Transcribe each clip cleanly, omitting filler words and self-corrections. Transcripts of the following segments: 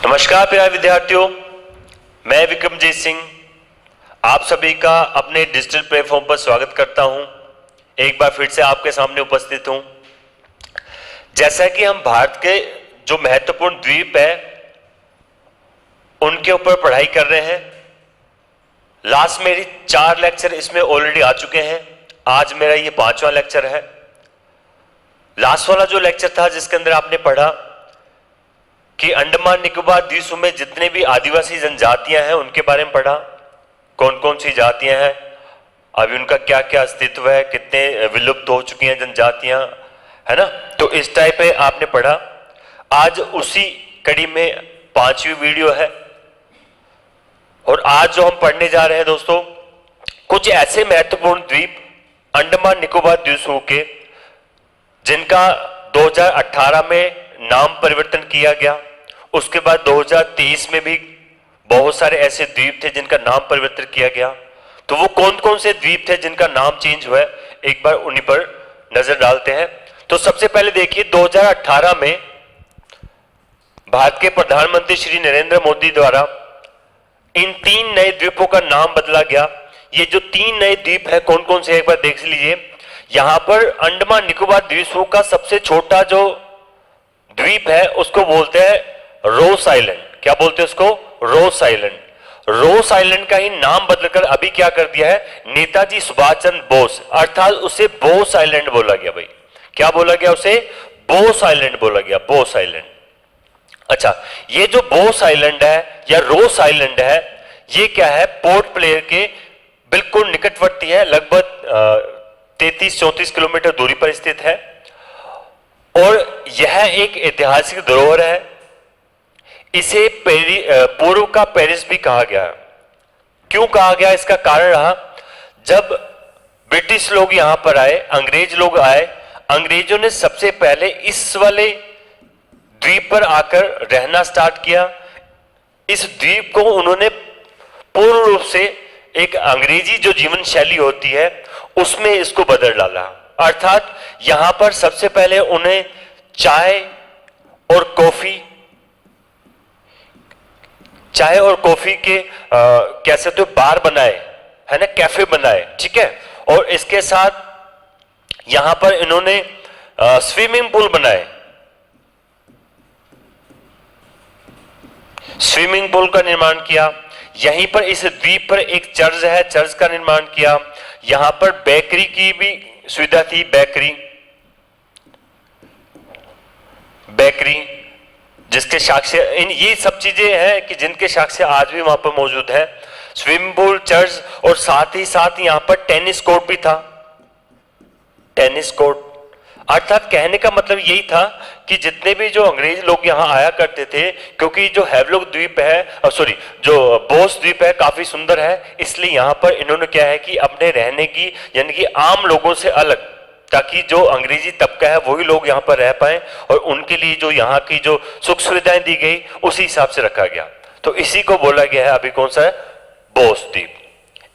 नमस्कार प्यारे विद्यार्थियों, मैं विक्रमजीत सिंह आप सभी का अपने डिजिटल प्लेटफॉर्म पर स्वागत करता हूं। एक बार फिर से आपके सामने उपस्थित हूं। जैसा कि हम भारत के जो महत्वपूर्ण द्वीप है उनके ऊपर पढ़ाई कर रहे हैं। लास्ट मेरी 4 लेक्चर इसमें ऑलरेडी आ चुके हैं। आज मेरा ये 5वां लेक्चर है। लास्ट वाला जो लेक्चर था जिसके अंदर आपने पढ़ा कि अंडमान निकोबार द्वीप समूह में जितने भी आदिवासी जनजातियां हैं उनके बारे में पढ़ा, कौन कौन सी जातियां हैं, अभी उनका क्या क्या अस्तित्व है, कितने विलुप्त हो चुकी हैं जनजातियां, है ना। तो इस टाइप पे आपने पढ़ा। आज उसी कड़ी में 5वीं वीडियो है और आज जो हम पढ़ने जा रहे हैं दोस्तों, कुछ ऐसे महत्वपूर्ण द्वीप अंडमान निकोबार द्वीप समूह के जिनका 2018 में नाम परिवर्तन किया गया। उसके बाद 2023 में भी बहुत सारे ऐसे द्वीप थे जिनका नाम परिवर्तन किया गया। तो वो कौन कौन से द्वीप थे जिनका नाम चेंज हुआ है, एक बार उन्हीं पर नजर डालते हैं। तो सबसे पहले देखिए 2018 में भारत के प्रधानमंत्री श्री नरेंद्र मोदी द्वारा इन 3 नए द्वीपों का नाम बदला गया। ये जो 3 नए द्वीप है कौन कौन से एक बार देख लीजिए। यहां पर अंडमान निकोबार द्वीप समूह का सबसे छोटा जो द्वीप है उसको बोलते हैं रोस आइलैंड। क्या बोलते हैं उसको? रोस आइलैंड। रोस आइलैंड का ही नाम बदलकर अभी क्या कर दिया है, नेताजी सुभाष चंद्र बोस, अर्थात उसे बोस आइलैंड बोला गया। भाई क्या बोला गया उसे? बोस आइलैंड बोला गया, बोस आइलैंड। अच्छा, ये जो बोस आइलैंड है या रोस आइलैंड है, ये क्या है, पोर्ट ब्लेयर के बिल्कुल निकटवर्ती है, लगभग 33-34 किलोमीटर दूरी पर स्थित है और यह एक ऐतिहासिक धरोहर है। इसे पूर्व का पेरिस भी कहा गया। क्यों कहा गया? इसका कारण रहा, जब ब्रिटिश लोग यहां पर आए, अंग्रेज लोग आए, अंग्रेजों ने सबसे पहले इस वाले द्वीप पर आकर रहना स्टार्ट किया। इस द्वीप को उन्होंने पूर्ण रूप से एक अंग्रेजी जो जीवन शैली होती है उसमें इसको बदल डाला। अर्थात यहां पर सबसे पहले उन्हें चाय और कॉफी के कह सकते हो बार बनाए, है ना, कैफे बनाए, ठीक है। और इसके साथ यहां पर इन्होंने स्विमिंग पूल बनाए। स्विमिंग पूल का निर्माण किया। यहीं पर इस द्वीप पर एक चर्च है, चर्च का निर्माण किया। यहां पर बेकरी की भी सुविधा थी, बेकरी जिसके साक्ष्य ये सब चीजें हैं कि जिनके साक्ष्य आज भी वहां पर मौजूद है। स्विमिंग पूल, चर्च और साथ ही साथ यहां पर टेनिस कोर्ट भी था, टेनिस कोर्ट। अर्थात कहने का मतलब यही था कि जितने भी जो अंग्रेज लोग यहाँ आया करते थे, क्योंकि जो हैवलॉक द्वीप है, जो बोस द्वीप है काफी सुंदर है, इसलिए यहाँ पर इन्होंने क्या है कि अपने रहने की यानी कि आम लोगों से अलग, ताकि जो अंग्रेजी तबका है वही लोग यहाँ पर रह पाए और उनके लिए जो यहाँ की जो सुख सुविधाएं दी गई उसी हिसाब से रखा गया। तो इसी को बोला गया है अभी कौन सा है, बोस द्वीप।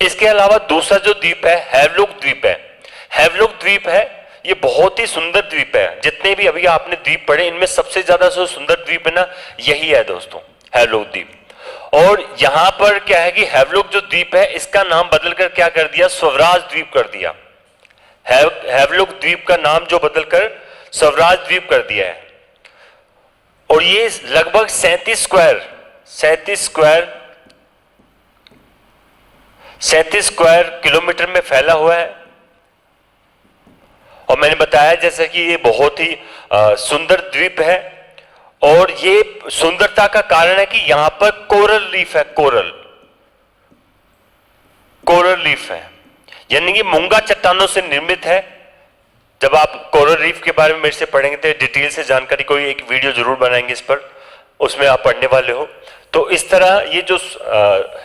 इसके अलावा दूसरा जो द्वीप है हैवलॉक द्वीप है। हैवलॉक द्वीप है, ये बहुत ही सुंदर द्वीप है। जितने भी अभी आपने द्वीप पढ़े इनमें सबसे ज्यादा जो सुंदर द्वीप है ना, यही है दोस्तों, हैवलॉक द्वीप। और यहां पर क्या है कि हैवलॉक जो द्वीप है इसका नाम बदलकर क्या कर दिया, स्वराज द्वीप कर दिया। हैवलॉक द्वीप का नाम जो बदलकर स्वराज द्वीप कर दिया है। और ये लगभग 37 स्क्वायर किलोमीटर में फैला हुआ है। और मैंने बताया जैसा कि ये बहुत ही सुंदर द्वीप है और ये सुंदरता का कारण है कि यहां पर कोरल रीफ है, कोरल रीफ है, यानी कि मूंगा चट्टानों से निर्मित है। जब आप कोरल रीफ के बारे में मेरे से पढ़ेंगे तो डिटेल से जानकारी, कोई एक वीडियो जरूर बनाएंगे इस पर, उसमें आप पढ़ने वाले हो। तो इस तरह ये जो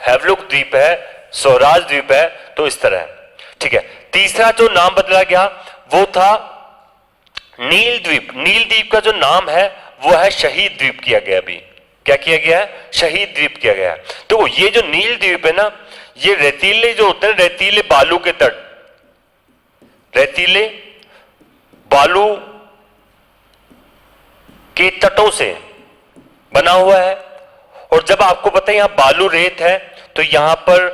हैवलॉक द्वीप है, स्वराज द्वीप है, तो इस तरह है, ठीक है। तीसरा जो नाम बदला गया वो था नील द्वीप। नील द्वीप का जो नाम है वो है शहीद द्वीप किया गया। अभी क्या किया गया है, शहीद द्वीप किया गया। तो ये जो नील द्वीप है ना, ये रेतीले जो होते हैं, रेतीले बालू के तट, रेतीले बालू के तटों से बना हुआ है और जब आपको पता है यहां बालू रेत है तो यहां पर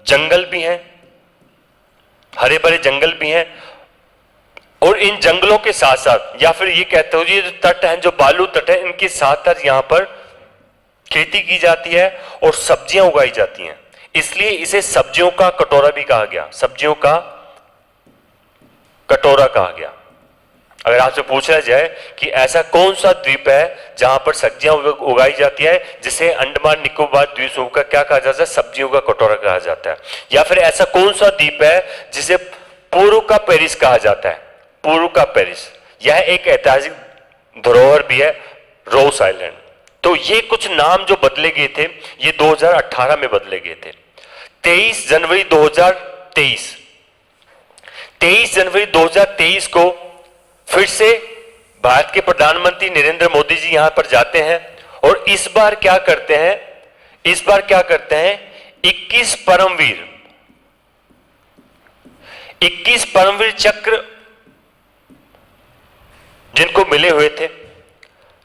जंगल भी हैं, हरे भरे जंगल भी हैं, और इन जंगलों के साथ साथ या फिर ये कहते हो ये जो तट हैं, जो बालू तट है, इनके साथ साथ यहां पर खेती की जाती है और सब्जियां उगाई जाती हैं, इसलिए इसे सब्जियों का कटोरा भी कहा गया, सब्जियों का कटोरा कहा गया। अगर आपसे पूछा जाए कि ऐसा कौन सा द्वीप है जहां पर सब्जियां उगाई जाती है, जिसे अंडमान निकोबार द्वीप समूह का क्या कहा जाता है, सब्जियों का कटोरा कहा जाता है। या फिर ऐसा कौन सा द्वीप है जिसे पूर्व का पेरिस कहा जाता है, पूर्व का पेरिस, यह एक ऐतिहासिक धरोहर भी है, रोस आइलैंड। तो ये कुछ नाम जो बदले गए थे ये 2018 में बदले गए थे। 23 जनवरी 2023 को फिर से भारत के प्रधानमंत्री नरेंद्र मोदी जी यहां पर जाते हैं और इस बार क्या करते हैं, 21 परमवीर चक्र जिनको मिले हुए थे,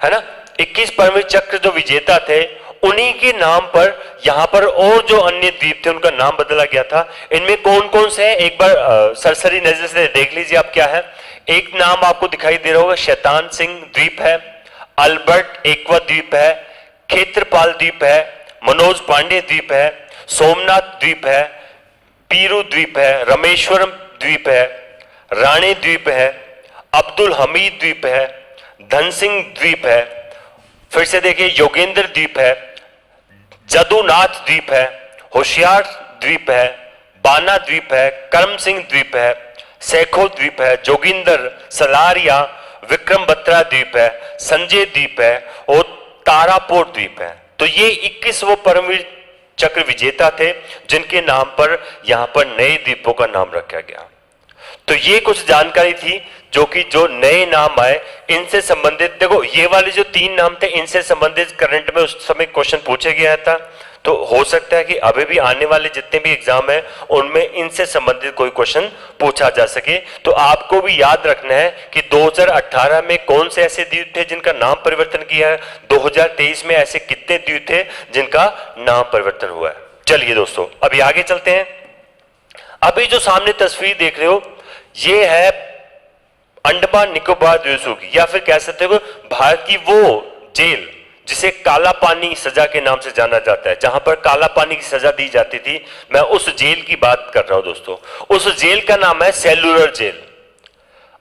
है ना, 21 परमवीर चक्र जो विजेता थे, उन्हीं के नाम पर यहां पर और जो अन्य द्वीप थे उनका नाम बदला गया था। इनमें कौन कौन से हैं एक बार सरसरी नजर से देख लीजिए आप क्या है। एक नाम आपको दिखाई दे रहा होगा, शैतान सिंह द्वीप है, अल्बर्ट एक्वा द्वीप है, क्षेत्रपाल द्वीप है, मनोज पांडे द्वीप है, सोमनाथ द्वीप है, पीरू द्वीप है, रामेश्वरम द्वीप है, राणे द्वीप है, अब्दुल हमीद द्वीप है, धन सिंह द्वीप है, फिर से देखिए योगेंद्र द्वीप है, जदुनाथ द्वीप है, होशियार द्वीप है, बाना द्वीप है, करम सिंह द्वीप है, सैखो द्वीप है, जोगिंदर, सलारिया, विक्रम बत्रा द्वीप है, संजय द्वीप है और तारापुर द्वीप है। तो ये 21 वो परमवीर चक्र विजेता थे जिनके नाम पर यहां पर नए द्वीपों का नाम रखा गया। तो ये कुछ जानकारी थी जो नए नाम आए इनसे संबंधित। देखो ये वाले जो 3 नाम थे इनसे संबंधित करंट में उस समय क्वेश्चन पूछा गया था, तो हो सकता है कि अभी भी आने वाले जितने भी एग्जाम है उनमें इनसे संबंधित कोई क्वेश्चन पूछा जा सके। तो आपको भी याद रखना है कि 2018 में कौन से ऐसे द्वीप थे जिनका नाम परिवर्तन किया है, 2023 में ऐसे कितने द्वीप थे जिनका नाम परिवर्तन हुआ है। चलिए दोस्तों अभी आगे चलते हैं। अभी जो सामने तस्वीर देख रहे हो ये है अंडमान निकोबार द्वीप समूह की, या फिर कह सकते हो भारत की वो जेल जिसे काला पानी सजा के नाम से जाना जाता है, जहां पर काला पानी की सजा दी जाती थी। मैं उस जेल की बात कर रहा हूं दोस्तों। उस जेल का नाम है सेलुलर जेल।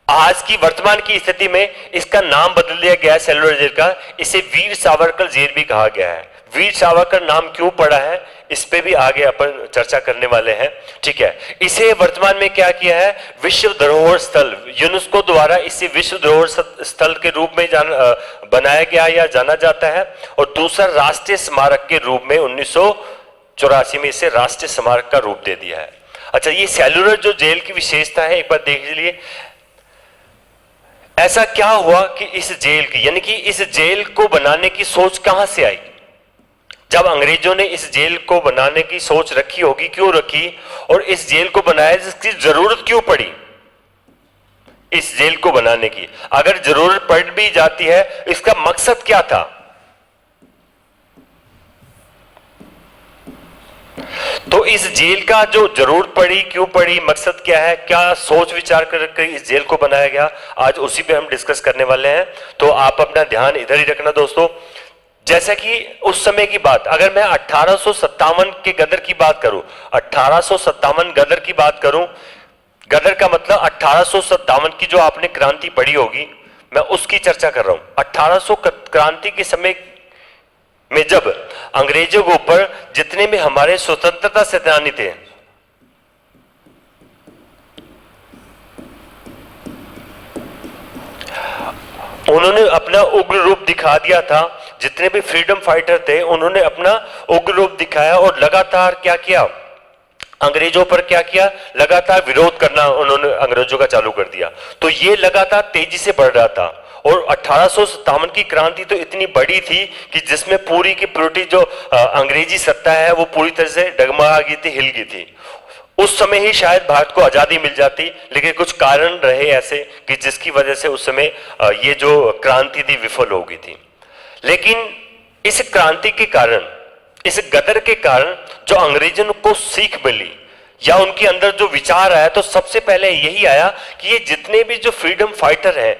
आज की वर्तमान की स्थिति में इसका नाम बदल दिया गया है सेलुलर जेल का, इसे वीर सावरकर जेल भी कहा गया है। वीर सावरकर नाम क्यों पड़ा है इस पे भी आगे अपन चर्चा करने वाले हैं, ठीक है। इसे वर्तमान में क्या किया है, विश्व धरोहर स्थल, यूनेस्को द्वारा इसे विश्व धरोहर स्थल के रूप में बनाया गया या जाना जाता है। और दूसरा राष्ट्रीय स्मारक के रूप में 1984 में इसे राष्ट्रीय स्मारक का रूप दे दिया है। अच्छा, ये सेलुलर जो जेल की विशेषता है एक बार देख लीजिए। ऐसा क्या हुआ कि इस जेल की, यानी कि इस जेल को बनाने की सोच कहां से आई, जब अंग्रेजों ने इस जेल को बनाने की सोच रखी होगी, क्यों रखी, और इस जेल को बनाया जिसकी जरूरत क्यों पड़ी इस जेल को बनाने की, अगर जरूरत पड़ भी जाती है इसका मकसद क्या था। तो इस जेल का जो जरूरत पड़ी, क्यों पड़ी, मकसद क्या है, क्या सोच विचार करके इस जेल को बनाया गया, आज उसी पे हम डिस्कस करने वाले हैं। तो आप अपना ध्यान इधर ही रखना दोस्तों। जैसा कि उस समय की बात, अगर मैं 1857 के गदर की बात करूं, 1857 गदर की बात करूं, गदर का मतलब 1857 की जो आपने क्रांति पढ़ी होगी, मैं उसकी चर्चा कर रहा हूं। 1800 क्रांति के समय में जब अंग्रेजों के ऊपर जितने भी हमारे स्वतंत्रता सेनानी थे, उन्होंने अपना उग्र रूप दिखा दिया था। जितने भी फ्रीडम फाइटर थे उन्होंने अपना उग्र रूप दिखाया और लगातार क्या किया, अंग्रेजों पर क्या किया, लगातार विरोध करना उन्होंने अंग्रेजों का चालू कर दिया। तो ये लगातार तेजी से बढ़ रहा था और 1857 की क्रांति तो इतनी बड़ी थी कि जिसमें पूरी की पूरी जो अंग्रेजी सत्ता है वो पूरी तरह से डगमगा गई थी, हिल गई थी। उस समय ही शायद भारत को आजादी मिल जाती, लेकिन कुछ कारण रहे ऐसे कि जिसकी वजह से उस समय ये जो क्रांति थी विफल हो गई थी। लेकिन इस क्रांति के कारण इस गदर के कारण जो अंग्रेजों को सीख मिली या उनके अंदर जो विचार आया, तो सबसे पहले यही आया कि ये जितने भी जो फ्रीडम फाइटर हैं,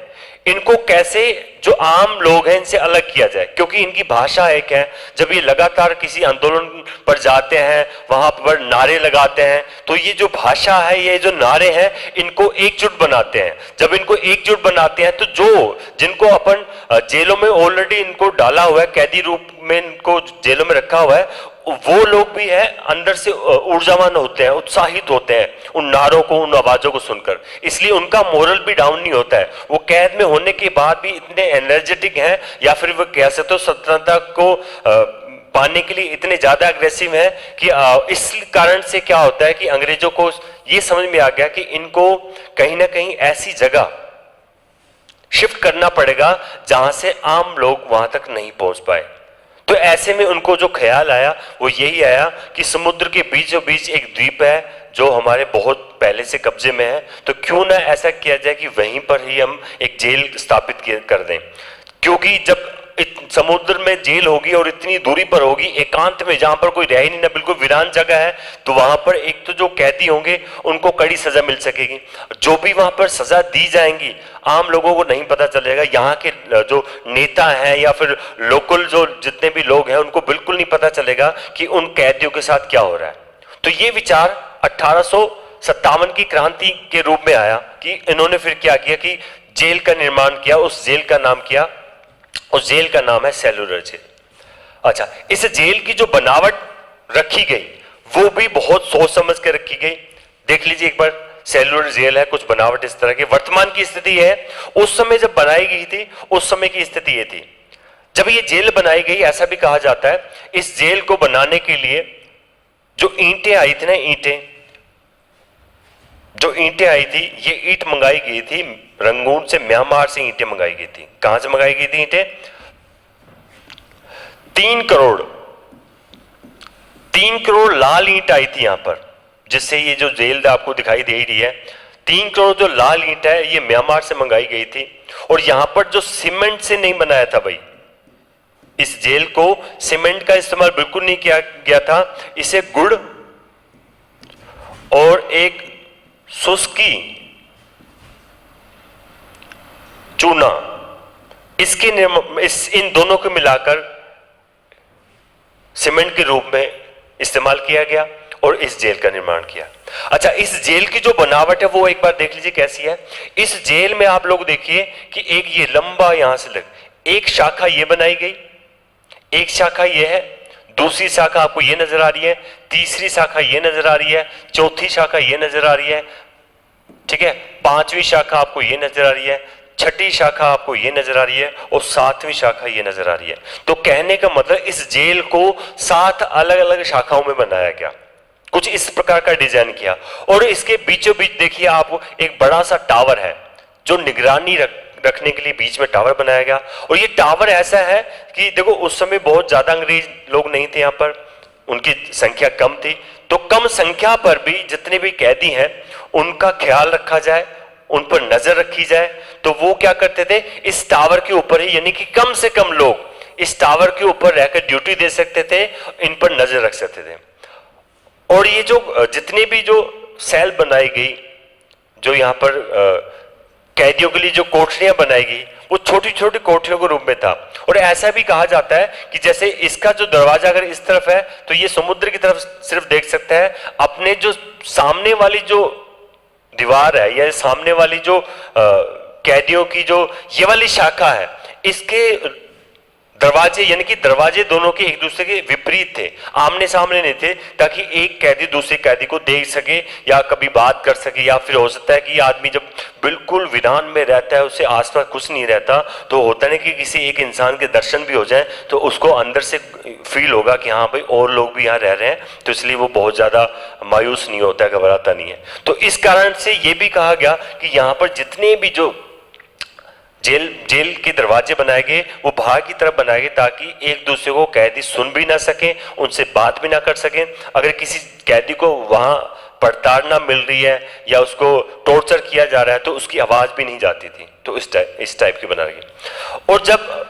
इनको कैसे जो आम लोग हैं इनसे अलग किया जाए, क्योंकि इनकी भाषा एक है। जब ये लगातार किसी आंदोलन पर जाते हैं, वहां पर नारे लगाते हैं, तो ये जो भाषा है, ये जो नारे हैं, इनको एकजुट बनाते हैं। जब इनको एकजुट बनाते हैं तो जो जिनको अपन जेलों में ऑलरेडी इनको डाला हुआ है, कैदी रूप में इनको जेलों में रखा हुआ है, वो लोग भी है अंदर से ऊर्जावान होते हैं, उत्साहित होते हैं उन नारों को, उन आवाजों को सुनकर। इसलिए उनका मोरल भी डाउन नहीं होता है। वो कैद में होने के बाद भी इतने एनर्जेटिक हैं, या फिर वो कह सकते हो स्वतंत्रता को पाने के लिए इतने ज्यादा अग्रेसिव हैं कि इस कारण से क्या होता है कि अंग्रेजों को ये समझ में आ गया कि इनको कहीं ना कहीं ऐसी जगह शिफ्ट करना पड़ेगा जहां से आम लोग वहां तक नहीं पहुंच पाए। तो ऐसे में उनको जो ख्याल आया वो यही आया कि समुद्र के बीचों बीच एक द्वीप है जो हमारे बहुत पहले से कब्जे में है, तो क्यों ना ऐसा किया जाए कि वहीं पर ही हम एक जेल स्थापित कर दें। क्योंकि जब समुद्र में जेल होगी और इतनी दूरी पर होगी, एकांत में, जहां पर कोई रह ही नहीं ना, बिल्कुल वीरान जगह है, तो वहां पर एक तो जो कैदी होंगे उनको कड़ी सजा मिल सकेगी। जो भी वहां पर सजा दी जाएंगी आम लोगों को नहीं पता चलेगा। यहाँ के जो नेता हैं या फिर लोकल जो जितने भी लोग हैं उनको बिल्कुल नहीं पता चलेगा कि उन कैदियों के साथ क्या हो रहा है। तो ये विचार 1857 की क्रांति के रूप में आया कि इन्होंने फिर क्या किया कि जेल का निर्माण किया। उस जेल का नाम है सेलुलर जेल। अच्छा, इस जेल की जो बनावट रखी गई वो भी बहुत सोच समझ के रखी गई। देख लीजिए एक बार, सेलुलर जेल है, कुछ बनावट इस तरह की। वर्तमान की स्थिति है, उस समय जब बनाई गई थी उस समय की स्थिति ये थी। जब ये जेल बनाई गई, ऐसा भी कहा जाता है इस जेल को बनाने के लिए जो ईंटें आई थी ना, जो ईंटें आई थी, ये ईंट मंगाई गई थी रंगून से, म्यांमार से ईंटें मंगाई गई थी। कहां से मंगाई गई थी ईंटें? 3 करोड़ लाल ईंट आई थी यहां पर, जिससे ये जो जेल आपको दिखाई दे रही है, 3 करोड़ जो लाल ईंट है ये म्यांमार से मंगाई गई थी। और यहां पर जो सीमेंट से नहीं बनाया था भाई, इस जेल को सीमेंट का इस्तेमाल बिल्कुल नहीं किया गया था। इसे गुड़ और एक सुस्की चूना, इन दोनों को मिलाकर सीमेंट के रूप में इस्तेमाल किया गया और इस जेल का निर्माण किया। अच्छा, इस जेल की जो बनावट है वो एक बार देख लीजिए कैसी है। इस जेल में आप लोग देखिए कि एक ये लंबा यहां से एक शाखा ये बनाई गई, एक शाखा ये है, दूसरी शाखा आपको ये नजर आ रही है, तीसरी शाखा ये नजर आ रही है, चौथी शाखा ये नजर आ रही है, ठीक है, पांचवी शाखा आपको ये नजर आ रही है, छठी शाखा आपको ये नजर आ रही है और सातवीं शाखा ये नजर आ रही है। तो कहने का मतलब इस जेल को 7 अलग अलग शाखाओं में बनाया गया, कुछ इस प्रकार का डिजाइन किया। और इसके बीचों बीच देखिए आप, एक बड़ा सा टावर है जो निगरानी रखने के लिए बीच में टावर बनाया गया। और ये टावर ऐसा है कि देखो उस समय बहुत ज्यादा अंग्रेज लोग नहीं थे यहाँ पर, उनकी संख्या कम थी, तो कम संख्या पर भी जितने भी कैदी हैं उनका ख्याल रखा जाए, उन पर नजर रखी जाए। तो वो क्या करते थे, इस टावर के ऊपर ही, यानी कि कम से कम लोग इस टावर के ऊपर रहकर ड्यूटी दे सकते थे, इन पर नजर रख सकते थे। और ये जो जितने भी जो सेल बनाई गई, जो यहाँ पर कैदियों के लिए जो कोठरियां बनाई गई, वो छोटी छोटी कोठरियों के रूप में था। और ऐसा भी कहा जाता है कि जैसे इसका जो दरवाजा अगर इस तरफ है तो ये समुद्र की तरफ सिर्फ देख सकता है, अपने जो सामने वाली जो दीवार है या सामने वाली जो कैदियों की जो ये वाली शाखा है, इसके दरवाजे, यानी कि दरवाजे दोनों के एक दूसरे के विपरीत थे, आमने सामने नहीं थे, ताकि एक कैदी दूसरे कैदी को देख सके या कभी बात कर सके। या फिर हो सकता है कि आदमी जब बिल्कुल वीरान में रहता है, उससे आसपास कुछ नहीं रहता, तो होता नहीं कि किसी एक इंसान के दर्शन भी हो जाए तो उसको अंदर से फील होगा कि हाँ भाई और लोग भी यहाँ रह रहे हैं, तो इसलिए वो बहुत ज्यादा मायूस नहीं होता है, घबराता नहीं है। तो इस कारण से ये भी कहा गया कि यहाँ पर जितने भी जो जेल के दरवाजे बनाए गए वो बाहर की तरफ बनाए गए, ताकि एक दूसरे को कैदी सुन भी ना सके, उनसे बात भी ना कर सके। अगर किसी कैदी को वहां प्रताड़ना मिल रही है या उसको टॉर्चर किया जा रहा है तो उसकी आवाज भी नहीं जाती थी। तो इस टाइप की बना गई। और जब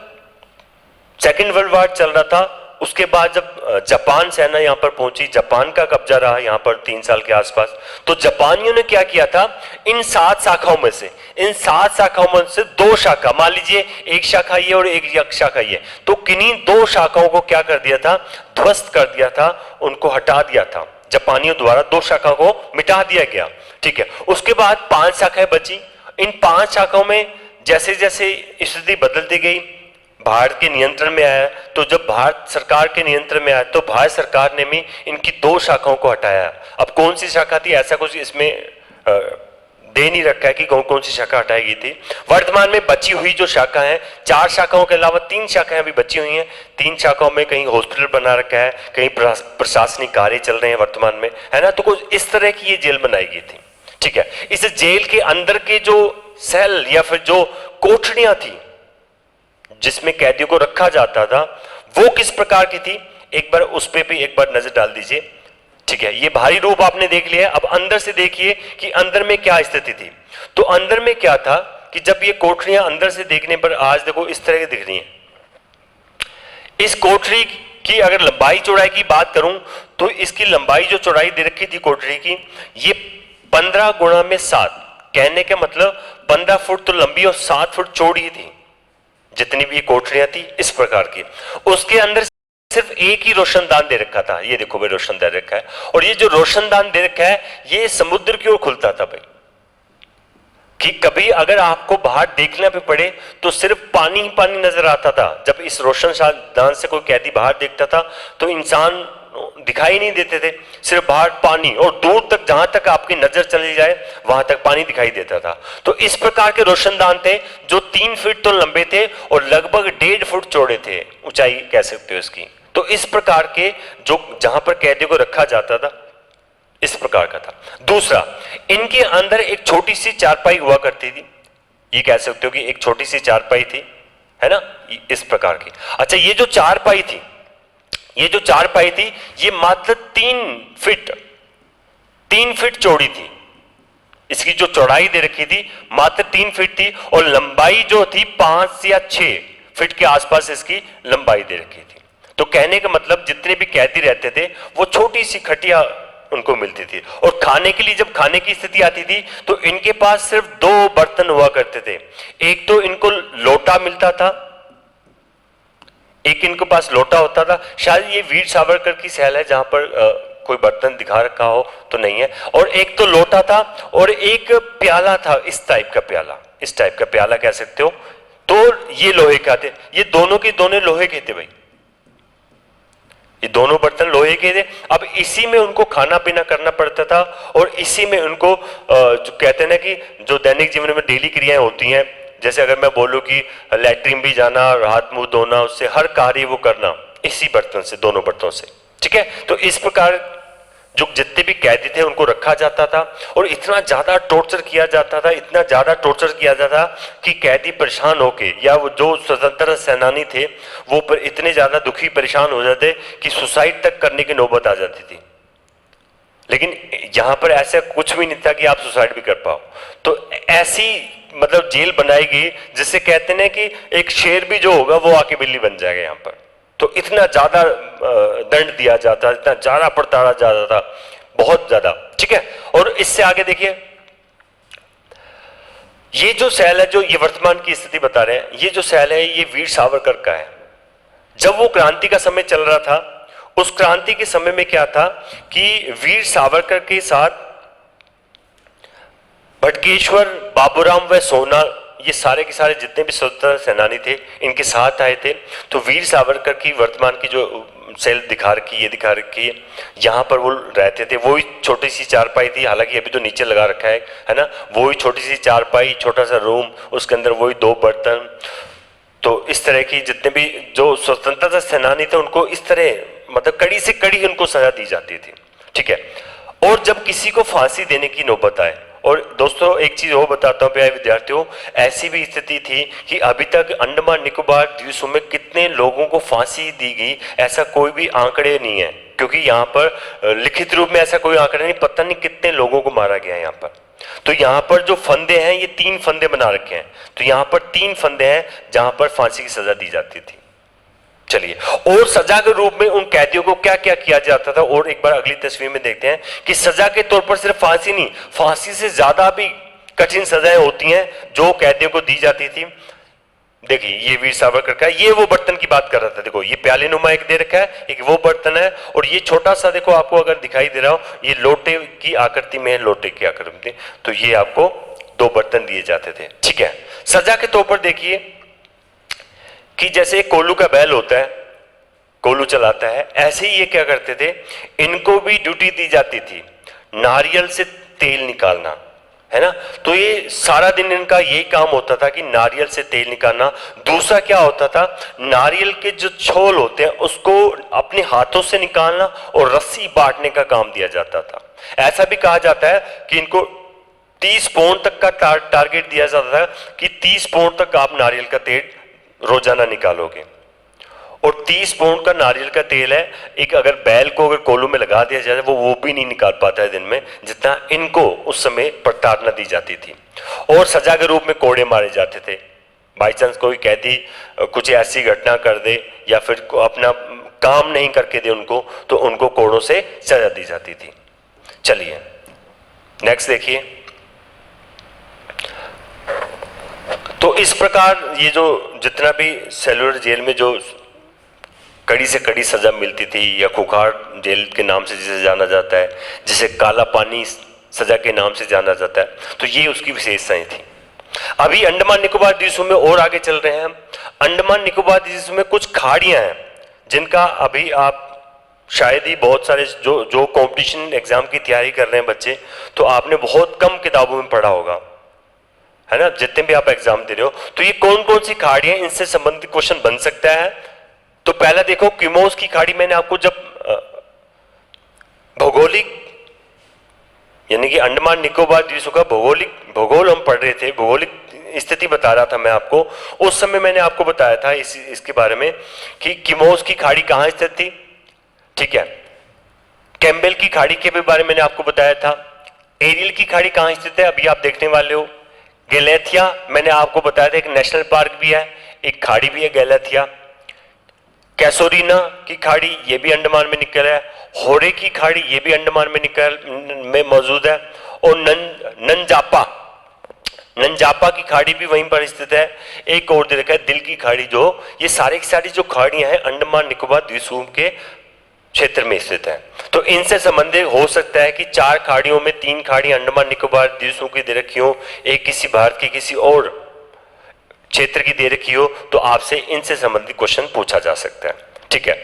सेकेंड वर्ल्ड वॉर चल रहा था उसके बाद जब जापान सेना यहाँ पर पहुंची, जापान का कब्जा रहा यहाँ पर 3 साल के आसपास, तो जापानियों ने क्या किया था, इन 7 शाखाओं में से, इन 7 शाखाओं में से 2 शाखा, मान लीजिए एक शाखा ये और एक शाखा ये, तो किन्हीं 2 शाखाओं को क्या कर दिया था, ध्वस्त कर दिया था, उनको हटा दिया था, जापानियों द्वारा 2 शाखाओं को मिटा दिया गया। ठीक है, उसके बाद 5 शाखाएं बची। इन 5 शाखाओं में जैसे जैसे स्थिति बदलती गई, भारत के नियंत्रण में आया, तो जब भारत सरकार के नियंत्रण में आया तो भारत सरकार ने भी इनकी 2 शाखाओं को हटाया। अब कौन सी शाखा थी, ऐसा कुछ इसमें दे नहीं रखा है कि कौन कौन सी शाखा हटाई गई थी। वर्तमान में बची हुई जो शाखा है, 4 शाखाओं के अलावा 3 शाखाएं अभी बची हुई हैं। 3 शाखाओं में कहीं हॉस्पिटल बना रखा है, कहीं प्रशासनिक कार्य चल रहे हैं वर्तमान में, है ना। तो कुछ इस तरह की ये जेल बनाई गई थी। ठीक है, इस जेल के अंदर के जो सेल या फिर जो कोठरियां थी जिसमें कैदियों को रखा जाता था, वो किस प्रकार की थी, एक बार उस पे भी एक बार नजर डाल दीजिए। ठीक है, ये बाहरी रूप आपने देख लिया, अब अंदर से देखिए कि अंदर में क्या स्थिति थी। तो अंदर में क्या था कि जब ये कोठरियां अंदर से देखने पर आज देखो इस तरह की दिख रही हैं। इस कोठरी की अगर लंबाई चौड़ाई की बात करूं तो इसकी लंबाई जो चौड़ाई दे रखी थी कोठरी की, ये 15 गुणा में 7, कहने का मतलब 15 फुट तो लंबी और 7 फुट चौड़ी थी, जितनी भी कोठरियां थी इस प्रकार की। उसके अंदर सिर्फ एक ही रोशनदान दे रखा था, ये देखो भाई रोशनदान दे रखा है, और ये जो रोशनदान दे रखा है ये समुद्र की ओर खुलता था भाई, कि कभी अगर आपको बाहर देखना भी पड़े तो सिर्फ पानी ही पानी नजर आता था। जब इस रोशनदान से कोई कैदी बाहर देखता था तो इंसान दिखाई नहीं देते थे, सिर्फ बाहर पानी, और दूर तक जहां तक आपकी नजर चली जाए वहां तक पानी दिखाई देता था। तो इस प्रकार के रोशनदान थे जो 3 फीट तो लंबे थे और लगभग 1.5 फुट चौड़े थे, ऊंचाई कह सकते हो इसकी। तो इस प्रकार के जो जहां पर कैदियों को रखा जाता था इस प्रकार का था। दूसरा, इनके अंदर एक छोटी सी चारपाई हुआ करती थी, ये कह सकते हो कि एक छोटी सी चारपाई थी, है ना, इस प्रकार की। अच्छा, ये जो चारपाई थी, ये जो चारपाई थी ये मात्र 3 फीट चौड़ी थी। इसकी जो चौड़ाई दे रखी थी मात्र 3 फीट थी और लंबाई जो थी 5 या 6 फीट के आसपास इसकी लंबाई दे रखी थी। तो कहने का मतलब जितने भी कैदी रहते थे वो छोटी सी खटिया उनको मिलती थी, और खाने के लिए जब खाने की स्थिति आती थी तो इनके पास सिर्फ 2 बर्तन हुआ करते थे। एक तो इनको लोटा मिलता था, एक इनके पास लोटा होता था, शायद ये वीर सावरकर की सेल है जहां पर कोई बर्तन दिखा रखा हो तो नहीं है, और एक तो लोटा था और एक प्याला था, इस टाइप का प्याला, इस टाइप का प्याला कह सकते हो। तो ये लोहे का थे, ये दोनों के दोनों लोहे के थे भाई, ये दोनों बर्तन लोहे के थे। अब इसी में उनको खाना पीना करना पड़ता था और इसी में उनको जो कहते हैं ना कि जो दैनिक जीवन में डेली क्रियाएं होती हैं, जैसे अगर मैं बोलूं कि लैट्रिन भी जाना, हाथ मुंह धोना, उससे हर कार्य वो करना इसी बर्तन से, दोनों बर्तनों से। ठीक है, तो इस प्रकार जो जितने भी कैदी थे उनको रखा जाता था और इतना ज्यादा टॉर्चर किया जाता था, इतना ज्यादा टॉर्चर किया जाता था कि कैदी परेशान होके, या वो जो स्वतंत्रता सेनानी थे वो पर इतने ज्यादा दुखी परेशान हो जाते कि सुसाइड तक करने की नौबत आ जाती थी। लेकिन यहां पर ऐसा कुछ भी नहीं था कि आप सुसाइड भी कर पाओ। तो ऐसी मतलब जेल बनाई गई जिससे कहते हैं कि एक शेर भी जो होगा वो आके बिल्ली बन जाएगा यहां पर। तो इतना ज्यादा दंड दिया जाता, इतना ज्यादा प्रताड़ा जाता था, बहुत ज्यादा। ठीक है, और इससे आगे देखिए, ये जो सेल है, जो ये वर्तमान की स्थिति बता रहे हैं, ये जो सेल है ये वीर सावरकर का है। जब वो क्रांति का समय चल रहा था, उस क्रांति के समय में क्या था कि वीर सावरकर के साथ भटकेश्वर, बाबूराम व सोना, ये सारे के सारे जितने भी स्वतंत्रता सेनानी थे इनके साथ आए थे। तो वीर सावरकर की वर्तमान की जो सेल दिखा रखी, ये दिखा रखी है, यहाँ पर वो रहते थे। वही छोटी सी चारपाई थी, हालांकि अभी तो नीचे लगा रखा है ना, वही छोटी सी चारपाई, छोटा सा रूम, उसके अंदर वही 2 बर्तन। तो इस तरह की जितने भी जो स्वतंत्रता सेनानी थे उनको इस तरह मतलब कड़ी से कड़ी उनको सजा दी जाती थी। ठीक है, और जब किसी को फांसी देने की नौबत आए, और दोस्तों एक चीज और बताता हूं प्यारे विद्यार्थियों, ऐसी भी स्थिति थी कि अभी तक अंडमान निकोबार द्वीपों में कितने लोगों को फांसी दी गई ऐसा कोई भी आंकड़े नहीं है, क्योंकि यहाँ पर लिखित रूप में ऐसा कोई आंकड़ा नहीं, पता नहीं कितने लोगों को मारा गया है यहाँ पर। तो यहाँ पर जो फंदे हैं ये 3 फंदे बना रखे हैं, तो यहाँ पर 3 फंदे हैं जहां पर फांसी की सजा दी जाती थी। चलिए, और सजा के रूप में उन कैदियों को क्या क्या किया जाता था, और एक बार अगली तस्वीर में देखते हैं कि सजा के तौर पर सिर्फ फांसी नहीं, फांसी से ज्यादा भी कठिन सजाएं होती हैं जो कैदियों को दी जाती थी। देखिए, ये वीर सावरकर का, ये वो बर्तन की बात कर रहा था। देखो, ये प्याले नुमा एक दे रखा है, एक वो बर्तन है, और ये छोटा सा देखो आपको अगर दिखाई दे रहा हो, ये लोटे की आकृति में है, लोटे की आकृति में। तो ये आपको दो बर्तन दिए जाते थे। ठीक है, सजा के तौर पर देखिए कि जैसे कोल्लू का बैल होता है, कोल्लू चलाता है, ऐसे ही ये क्या करते थे, इनको भी ड्यूटी दी जाती थी नारियल से तेल निकालना, है ना। तो ये सारा दिन इनका यही काम होता था कि नारियल से तेल निकालना। दूसरा क्या होता था, नारियल के जो छोल होते हैं उसको अपने हाथों से निकालना और रस्सी बांटने का काम दिया जाता था। ऐसा भी कहा जाता है कि इनको 30 पौंड तक का टारगेट दिया जाता था कि 30 पौंड तक आप नारियल का तेल रोजाना निकालोगे। और 30 पौंड का नारियल का तेल है, एक अगर बैल को अगर कोल्हू में लगा दिया जाए वो भी नहीं निकाल पाता है दिन में, जितना इनको उस समय प्रताड़ना दी जाती थी। और सजा के रूप में कोड़े मारे जाते थे। बाई चांस कोई कैदी कुछ ऐसी घटना कर दे या फिर अपना काम नहीं करके दे उनको, तो उनको कोड़ों से सजा दी जाती थी। चलिए नेक्स्ट देखिए। तो इस प्रकार ये जो जितना भी सेलुलर जेल में जो कड़ी से कड़ी सजा मिलती थी, या खुखार जेल के नाम से जिसे जाना जाता है, जिसे काला पानी सजा के नाम से जाना जाता है, तो ये उसकी विशेषताएं थी। अभी अंडमान निकोबार द्वीपों में और आगे चल रहे हैं हम। अंडमान निकोबार द्वीपों में कुछ खाड़ियां हैं जिनका अभी आप शायद ही बहुत सारे जो कंपटीशन एग्जाम की तैयारी कर रहे हैं बच्चे, तो आपने बहुत कम किताबों में पढ़ा होगा, है ना, जितने भी आप एग्जाम दे रहे हो। तो ये कौन कौन सी खाड़ियां, इनसे संबंधित क्वेश्चन बन सकता है। तो पहला देखो, किमोस की खाड़ी। मैंने आपको जब भौगोलिक यानी कि अंडमान निकोबार द्वीपों का भूगोल हम पढ़ रहे थे, भौगोलिक स्थिति बता रहा था मैं आपको, उस समय मैंने आपको बताया था इसके बारे में कि किमोस की खाड़ी कहां स्थित थी। ठीक है, कैम्बेल की खाड़ी के भी बारे में मैंने आपको बताया था। एरियल की खाड़ी कहां स्थित है, अभी आप देखने वाले हो। गैलेथिया मैंने आपको बताया था, एक नेशनल पार्क भी है, एक खाड़ी भी है गैलेथिया। कैसोरीना की खाड़ी ये भी अंडमान में निकल है। होरे की खाड़ी ये भी अंडमान में मौजूद है। और नंजापा की खाड़ी भी वहीं पर स्थित है। एक और दे रखा है दिल की खाड़ी, जो ये सारी की सारी जो खाड़ियां हैं अंडमान निकोबार द्वीपों के क्षेत्र में स्थित है। तो इनसे संबंधित हो सकता है कि 4 खाड़ियों में 3 खाड़ियां अंडमान निकोबार द्वीपों की दे रखी हो, एक किसी भारत की किसी और क्षेत्र की दे रखी हो, तो आपसे इनसे संबंधित क्वेश्चन पूछा जा सकता है। ठीक है,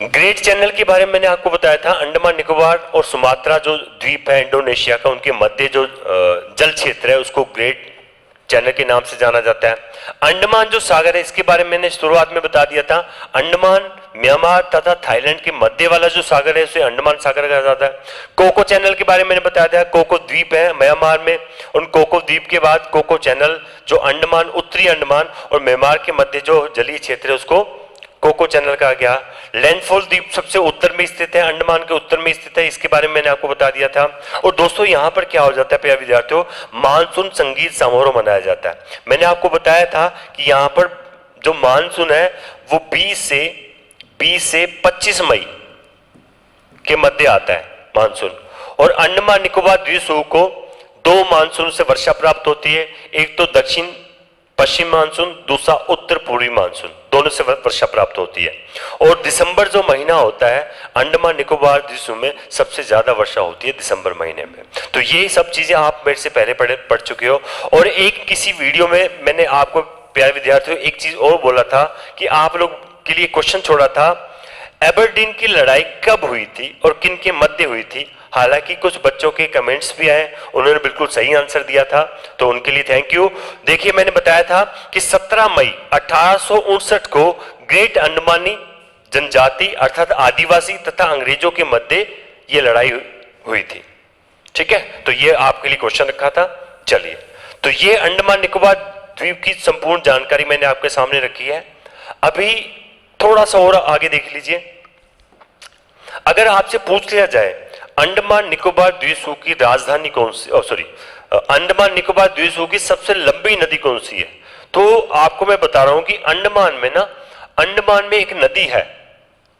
ग्रेट चैनल के बारे में मैंने आपको बताया था। अंडमान निकोबार और सुमात्रा जो द्वीप है इंडोनेशिया का, उनके मध्य जो जल क्षेत्र है उसको ग्रेट चैनल के नाम से जाना जाता है। अंडमान जो सागर है, इसके बारे में मैंने शुरुआत में बता दिया था। अंडमान, म्यांमार तथा थाईलैंड के मध्य वाला जो सागर है उसे अंडमान सागर कहा जाता है। कोको चैनल के बारे में मैंने बताया था, कोको द्वीप है म्यांमार में। उन कोको द्वीप के बाद कोको चैनल जो अंडमान, उत्तरी अंडमान और म्यांमार के मध्य जो जलीय क्षेत्र है उसको कोको चैनल कहा गया। लैंडफॉल द्वीप सबसे उत्तर में स्थित है, अंडमान के उत्तर में स्थित है, इसके बारे में मैंने आपको बता दिया था। और दोस्तों यहाँ पर क्या हो जाता है प्यारे विद्यार्थियों, मानसून संगीत समारोह मनाया जाता है। मैंने आपको बताया था कि यहाँ पर जो मानसून है वो 20 से 25 मई के मध्य आता है मानसून। और अंडमान निकोबार द्वीपों को 2 मानसून से वर्षा प्राप्त होती है, एक तो दक्षिण पश्चिम मानसून, दूसरा उत्तर पूर्वी मानसून, दोनों से वर्षा प्राप्त होती है। और दिसंबर जो महीना होता है अंडमान निकोबार द्वीपों में सबसे ज्यादा वर्षा होती है दिसंबर महीने में। तो ये सब चीजें आप मेरे से पहले पढ़ चुके हो। और एक किसी वीडियो में मैंने आपको प्यारे विद्यार्थियों एक चीज और बोला था कि आप लोग के लिए क्वेश्चन छोड़ा था, एबरडीन की लड़ाई कब हुई थी और किन के मध्य हुई थी। हालांकि कुछ बच्चों के कमेंट्स भी आए, उन्होंने बिल्कुल सही आंसर दिया था, तो उनके लिए थैंक यू। देखिए मैंने बताया था कि 17 मई 1859 को ग्रेट अंडमानी जनजाति अर्थात आदिवासी तथा अंग्रेजों के मध्य ये लड़ाई हुई थी। ठीक है, तो ये आपके लिए क्वेश्चन रखा था। चलिए, तो ये अंडमान निकोबार द्वीप की संपूर्ण जानकारी मैंने आपके सामने रखी है। अभी थोड़ा सा और आगे देख लीजिए। अगर आपसे पूछ लिया जाए अंडमान निकोबार द्वीपों की राजधानी कौन सी, अंडमान निकोबार द्वीपों की सबसे लंबी नदी कौन सी है, तो आपको मैं बता रहा हूं कि अंडमान में ना अंडमान में एक नदी है,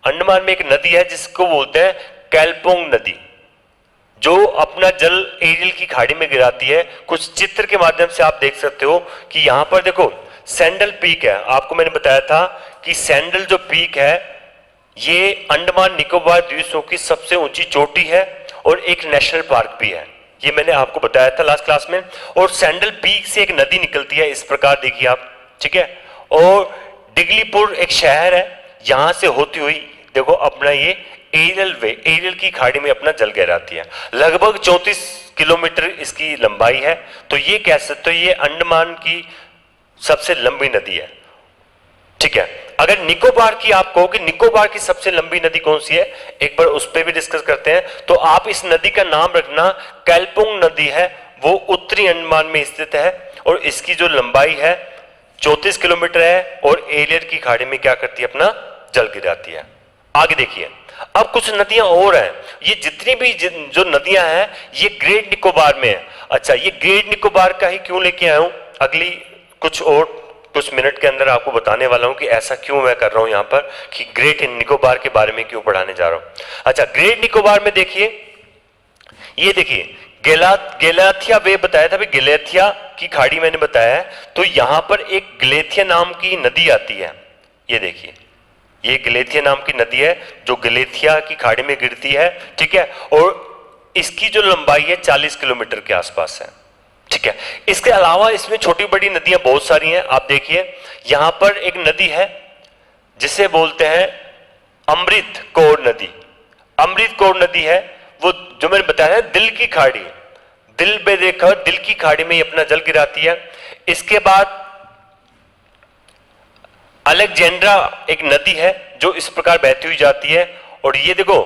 अंडमान में एक नदी है जिसको बोलते हैं कैलपोंग नदी, जो अपना जल एरियल की खाड़ी में गिराती है। कुछ चित्र के माध्यम से आप देख सकते हो कि यहां पर देखो सैंडल पीक है। आपको मैंने बताया था कि सैंडल जो पीक है ये अंडमान निकोबार द्वीप समूह की सबसे ऊंची चोटी है और एक नेशनल पार्क भी है, ये मैंने आपको बताया था लास्ट क्लास में। और सैंडल पीक से एक नदी निकलती है, इस प्रकार देखिए आप, ठीक है। और डिगलीपुर एक शहर है, यहां से होती हुई देखो अपना ये एरियल की खाड़ी में अपना जल गहराती है। लगभग 34 किलोमीटर इसकी लंबाई है। तो ये कह सकते हो ये अंडमान की सबसे लंबी नदी है, ठीक है। अगर निकोबार की आप कहो कि निकोबार की सबसे लंबी नदी कौन सी है, एक बार उस पर भी डिस्कस करते हैं। तो आप इस नदी का नाम रखना कैलपोंग नदी है, वो उत्तरी अंडमान में स्थित है और इसकी जो लंबाई है 34 किलोमीटर है और एरियल की खाड़ी में क्या करती है, अपना जल गिराती है। आगे देखिए, अब कुछ नदियां और हैं। ये जितनी भी जो नदियां हैं ये ग्रेट निकोबार में है। अच्छा, ये ग्रेट निकोबार का ही क्यों लेके आया हूं, अगली कुछ मिनट के अंदर आपको बताने वाला हूं कि ऐसा क्यों मैं कर रहा हूं यहां पर, कि ग्रेट निकोबार के बारे में क्यों पढ़ाने जा रहा हूं। अच्छा, ग्रेट निकोबार में देखिए, ये देखिए गेलाथिया वे बताया था, गेलेथिया की खाड़ी मैंने बताया है। तो यहां पर एक गलेथिया नाम की नदी आती है, ये देखिए, ये गलेथिया नाम की नदी है जो गलेथिया की खाड़ी में गिरती है, ठीक है। और इसकी जो लंबाई है 40 किलोमीटर के आसपास है, ठीक है। इसके अलावा इसमें छोटी बड़ी नदियां बहुत सारी हैं। आप देखिए यहां पर एक नदी है जिसे बोलते हैं अमृत कौर नदी। अमृत कौर नदी है वो जो मैंने बताया दिल की खाड़ी, दिल में देखा दिल की खाड़ी में ये अपना जल गिराती है। इसके बाद अलेक्जेंड्रा एक नदी है जो इस प्रकार बहती हुई जाती है। और ये देखो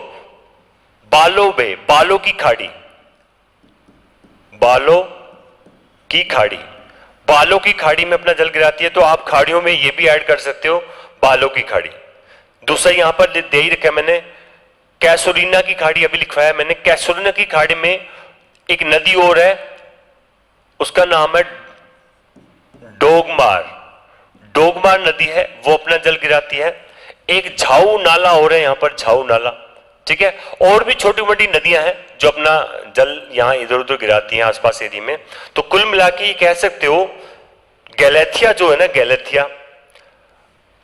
बालो की खाड़ी, बालों की खाड़ी में अपना जल गिराती है। तो आप खाड़ियों में ये भी ऐड कर सकते हो बालों की खाड़ी। दूसरा यहां पर दे ही रखा है मैंने कैसोलिना की खाड़ी, अभी लिखवाया मैंने। कैसोलिना की खाड़ी में एक नदी और है, उसका नाम है डोगमार नदी है, वो अपना जल गिराती है। एक झाऊ नाला और है यहां पर, झाऊ नाला, ठीक है। और भी छोटी मोटी नदियां हैं जो अपना जल यहां इधर उधर गिराती हैं आसपास एरिया में। तो कुल मिला के ये कह सकते हो गैलेथिया जो है ना, गैलेथिया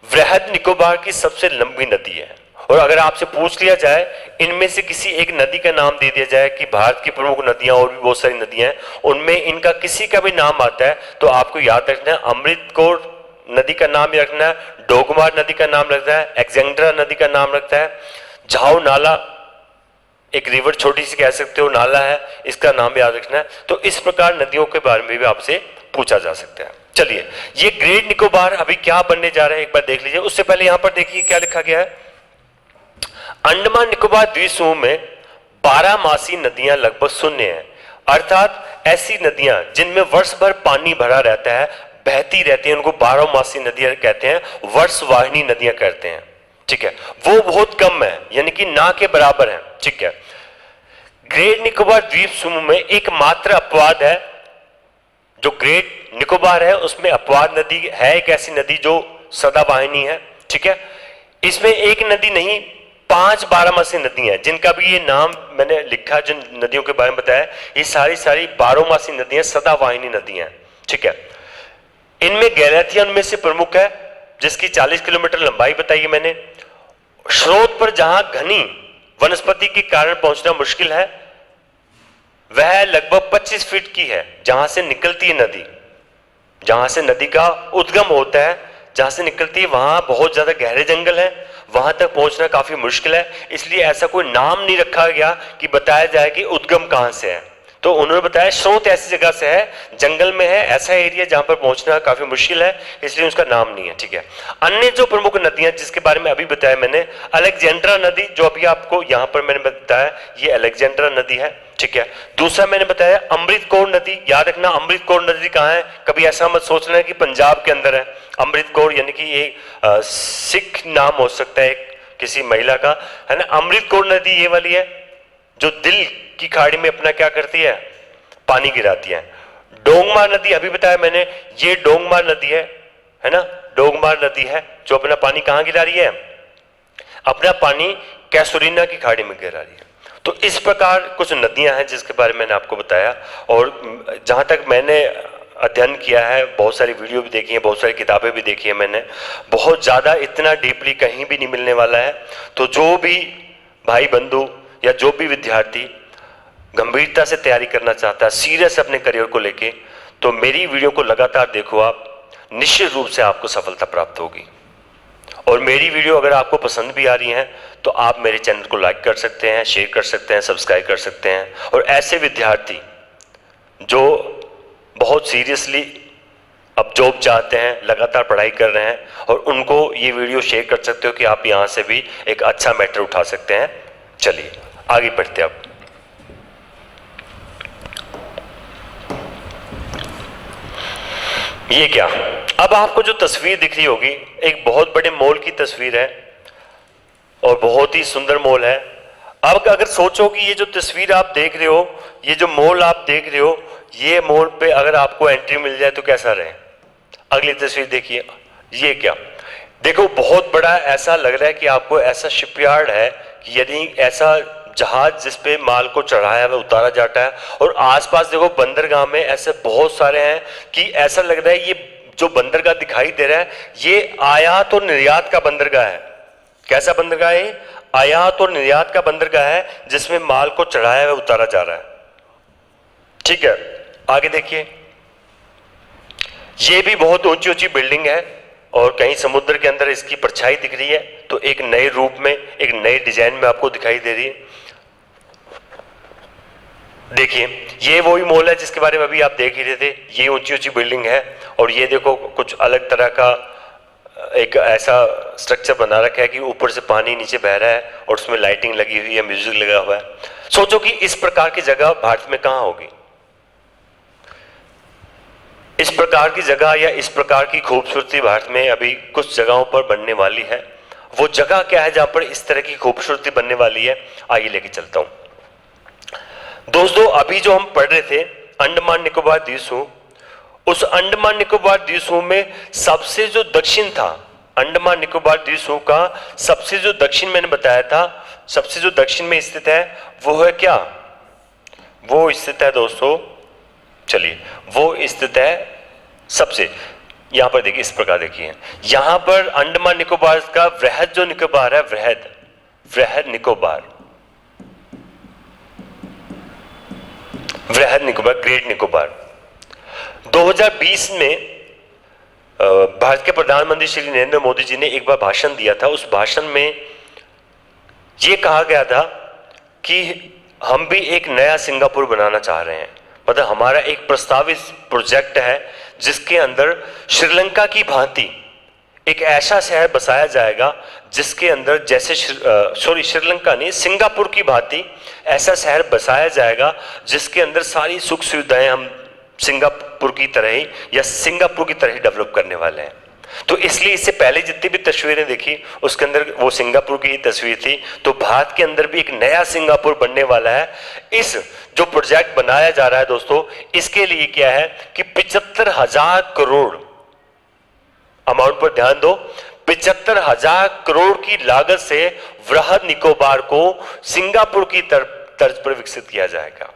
वृहद निकोबार की सबसे लंबी नदी है। और अगर आपसे पूछ लिया जाए इनमें से किसी एक नदी का नाम दे दिया जाए कि भारत की प्रमुख नदियां और भी बहुत सारी नदियां हैं, उनमें इनका किसी का भी नाम आता है तो आपको याद रखना है अमृतकोर नदी का नाम रखना है, डोगमार नदी का नाम रखना है, एलेक्जेंड्रा नदी का नाम रखता है, झाऊ नाला एक रिवर छोटी सी कह सकते हो नाला है, इसका नाम याद रखना है। तो इस प्रकार नदियों के बारे में भी आपसे पूछा जा सकता है। चलिए, ये ग्रेट निकोबार अभी क्या बनने जा रहा है एक बार देख लीजिए। उससे पहले यहां पर देखिए क्या लिखा गया है। अंडमान निकोबार द्वीप समूह में 12 मासी नदियां लगभग शून्य हैं, अर्थात ऐसी नदियां जिनमें वर्ष भर पानी भरा रहता है, बहती रहती है, उनको 12 मासी नदियां कहते हैं, वर्षवाहिनी नदियां कहते हैं, ठीक है। वो बहुत कम है, यानी कि ना के बराबर है, ठीक है। ग्रेट निकोबार द्वीप समूह में एकमात्र अपवाद है, जो ग्रेट निकोबार है उसमें अपवाद नदी है, एक ऐसी नदी जो सदावाहिनी है, ठीक है। इसमें एक नदी नहीं 5 12मासी नदी हैं जिनका भी ये नाम मैंने लिखा, जिन नदियों के बारे में बताया, ये सारी 12मासी नदियां सदावाहिनी नदियां, ठीक है। इनमें गैलेथिया उनमें से प्रमुख है जिसकी 40 किलोमीटर लंबाई बताई है मैंने। स्रोत पर जहां घनी वनस्पति के कारण पहुंचना मुश्किल है, वह लगभग 25 फीट की है जहां से निकलती है नदी, जहां से नदी का उद्गम होता है, जहां से निकलती है वहां बहुत ज्यादा गहरे जंगल है, वहां तक पहुंचना काफी मुश्किल है। इसलिए ऐसा कोई नाम नहीं रखा गया कि बताया जाए कि उद्गम कहां से है। तो उन्होंने बताया स्रोत ऐसी जगह से है, जंगल में है, ऐसा एरिया जहां पर पहुंचना काफी मुश्किल है, इसलिए उसका नाम नहीं है, ठीक है। अन्य जो प्रमुख नदियां जिसके बारे में अभी बताया मैंने, अलेक्जेंड्रा नदी जो अभी आपको यहां पर मैंने बताया, ये अलेक्जेंड्रा नदी है, ठीक है। दूसरा मैंने बताया अमृतकौर नदी, याद रखना अमृतकौर नदी कहां है, कभी ऐसा मत सोचना है कि पंजाब के अंदर है। अमृतकौर यानी कि ये सिख नाम हो सकता है किसी महिला का, है ना। अमृतकौर नदी ये वाली है जो दिल की खाड़ी में अपना क्या करती है, पानी गिराती है। डोंगमार नदी अभी बताया मैंने, ये डोंगमार नदी है है ना, डोंगमार नदी है जो अपना पानी कहाँ गिरा रही है, अपना पानी कैसुरीना की खाड़ी में गिरा रही है। तो इस प्रकार कुछ नदियां हैं जिसके बारे में मैंने आपको बताया। और जहाँ तक मैंने अध्ययन किया है, बहुत सारी वीडियो भी देखी है, बहुत सारी किताबें भी देखी है मैंने, बहुत ज़्यादा इतना डीपली कहीं भी नहीं मिलने वाला है। तो जो भी भाई बंधु या जो भी विद्यार्थी गंभीरता से तैयारी करना चाहता है, सीरियस अपने करियर को लेके, तो मेरी वीडियो को लगातार देखो आप, निश्चित रूप से आपको सफलता प्राप्त होगी। और मेरी वीडियो अगर आपको पसंद भी आ रही है तो आप मेरे चैनल को लाइक कर सकते हैं, शेयर कर सकते हैं, सब्सक्राइब कर सकते हैं। और ऐसे विद्यार्थी जो बहुत सीरियसली अब जॉब चाहते हैं, लगातार पढ़ाई कर रहे हैं, और उनको ये वीडियो शेयर कर सकते हो कि आप यहाँ से भी एक अच्छा मैटर उठा सकते हैं। चलिए आगे बढ़ते हैं। अब ये क्या, अब आपको जो तस्वीर दिख रही होगी एक बहुत बड़े मॉल की तस्वीर है और बहुत ही सुंदर मॉल है। अब अगर सोचो कि ये जो तस्वीर आप देख रहे हो, ये जो मॉल आप देख रहे हो, ये मॉल पे अगर आपको एंट्री मिल जाए तो कैसा रहे। अगली तस्वीर देखिए, ये क्या, देखो बहुत बड़ा ऐसा लग रहा है कि आपको ऐसा शिपयार्ड है कि यदि ऐसा जहाज जिस पे माल को चढ़ाया हुआ उतारा जाता है, और आसपास देखो बंदरगाह में ऐसे बहुत सारे हैं कि ऐसा लग रहा है ये जो बंदरगाह दिखाई दे रहा है ये आयात और निर्यात का बंदरगाह है। कैसा बंदरगाह है? आयात और निर्यात का बंदरगाह है जिसमें माल को चढ़ाया हुआ उतारा जा रहा है। ठीक है, आगे देखिए, ये भी बहुत ऊंची ऊंची बिल्डिंग है और कहीं समुद्र के अंदर इसकी परछाई दिख रही है, तो एक नए रूप में, एक नए डिजाइन में आपको दिखाई दे रही है। देखिए ये वही मॉल है जिसके बारे में अभी आप देख ही रहे थे, ये ऊंची ऊंची बिल्डिंग है, और ये देखो कुछ अलग तरह का एक ऐसा स्ट्रक्चर बना रखा है कि ऊपर से पानी नीचे बह रहा है और उसमें लाइटिंग लगी हुई है, म्यूजिक लगा हुआ है। सोचो कि इस प्रकार की जगह भारत में कहां होगी। इस प्रकार की जगह या इस प्रकार की खूबसूरती भारत में अभी कुछ जगहों पर बनने वाली है। वो जगह क्या है जहां पर इस तरह की खूबसूरती बनने वाली है, आइए लेके चलता हूं। दोस्तों अभी जो हम पढ़ रहे थे अंडमान निकोबार द्वीप समूह, उस अंडमान निकोबार द्वीप समूह में सबसे जो दक्षिण था, अंडमान निकोबार द्वीप समूह का सबसे जो दक्षिण मैंने बताया था, सबसे जो दक्षिण में स्थित है वो है क्या, वो स्थित है दोस्तों, चलिए वो स्थित है सबसे, यहां पर देखिए, इस प्रकार देखिए, यहां पर अंडमान निकोबार का वृहद जो निकोबार है, वृहद निकोबार, वृहद निकोबार, ग्रेट निकोबार। 2020 में भारत के प्रधानमंत्री श्री नरेंद्र मोदी जी ने एक बार भाषण दिया था। उस भाषण में यह कहा गया था कि हम भी एक नया सिंगापुर बनाना चाह रहे हैं। मतलब हमारा एक प्रस्तावित प्रोजेक्ट है जिसके अंदर श्रीलंका की भांति एक ऐसा शहर बसाया जाएगा जिसके अंदर जैसे श्रीलंका नहीं, सिंगापुर की भांति ऐसा शहर बसाया जाएगा जिसके अंदर सारी सुख सुविधाएं हम सिंगापुर की तरह ही या सिंगापुर की तरह ही डेवलप करने वाले हैं। तो इसलिए इससे पहले जितनी भी तस्वीरें देखी उसके अंदर वो सिंगापुर की ही तस्वीर थी। तो भारत के अंदर भी एक नया सिंगापुर बनने वाला है। इस जो प्रोजेक्ट बनाया जा रहा है दोस्तों, इसके लिए क्या है कि 75,000 करोड़ अमाउंट पर ध्यान दो, 75,000 करोड़ की लागत से वृहद निकोबार को सिंगापुर की तर्ज पर विकसित किया जाएगा।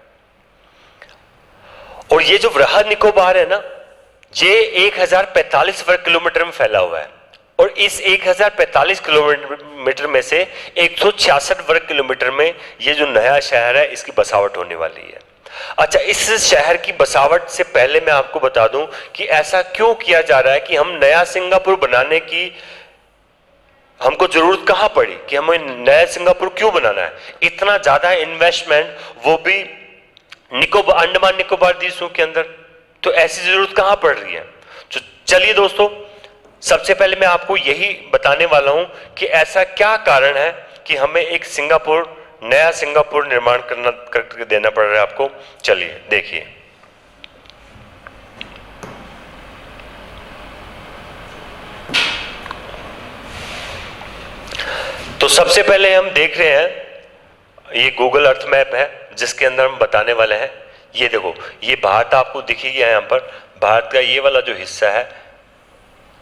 और ये जो वृहद निकोबार है ना, ये 1045 वर्ग किलोमीटर में फैला हुआ है, और इस 1045 किलोमीटर में से 166 वर्ग किलोमीटर में ये जो नया शहर है इसकी बसावट होने वाली है। अच्छा, इस शहर की बसावट से पहले मैं आपको बता दूं कि ऐसा क्यों किया जा रहा है कि हम नया सिंगापुर बनाने की हमको जरूरत कहां पड़ी, कि हमें नया सिंगापुर क्यों बनाना है, इतना ज्यादा इन्वेस्टमेंट, वो भी अंडमान निकोबार द्वीप समूह के अंदर, तो ऐसी जरूरत कहां पड़ रही है। तो चलिए दोस्तों, सबसे पहले मैं आपको यही बताने वाला हूं कि ऐसा क्या कारण है कि हमें एक सिंगापुर, नया सिंगापुर निर्माण करके देना पड़ रहा है आपको। चलिए देखिए, तो सबसे पहले हम देख रहे हैं, ये गूगल अर्थ मैप है जिसके अंदर हम बताने वाले हैं। ये देखो, ये भारत आपको दिखेगी यहां पर, भारत का ये वाला जो हिस्सा है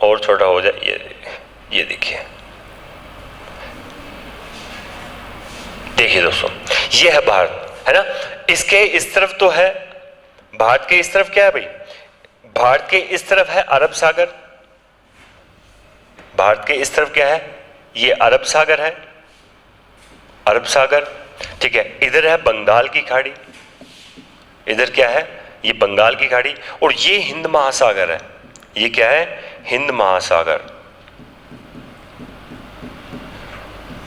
और छोटा हो जाए, ये देखिए, देखिए दोस्तों, ये है भारत, है ना। इसके इस तरफ तो है, भारत के इस तरफ क्या है भाई, भारत के इस तरफ है अरब सागर, भारत के इस तरफ क्या है, ये अरब सागर है, अरब सागर, ठीक है। इधर है बंगाल की खाड़ी, इधर क्या है, ये बंगाल की खाड़ी, और ये हिंद महासागर है, ये क्या है, हिंद महासागर।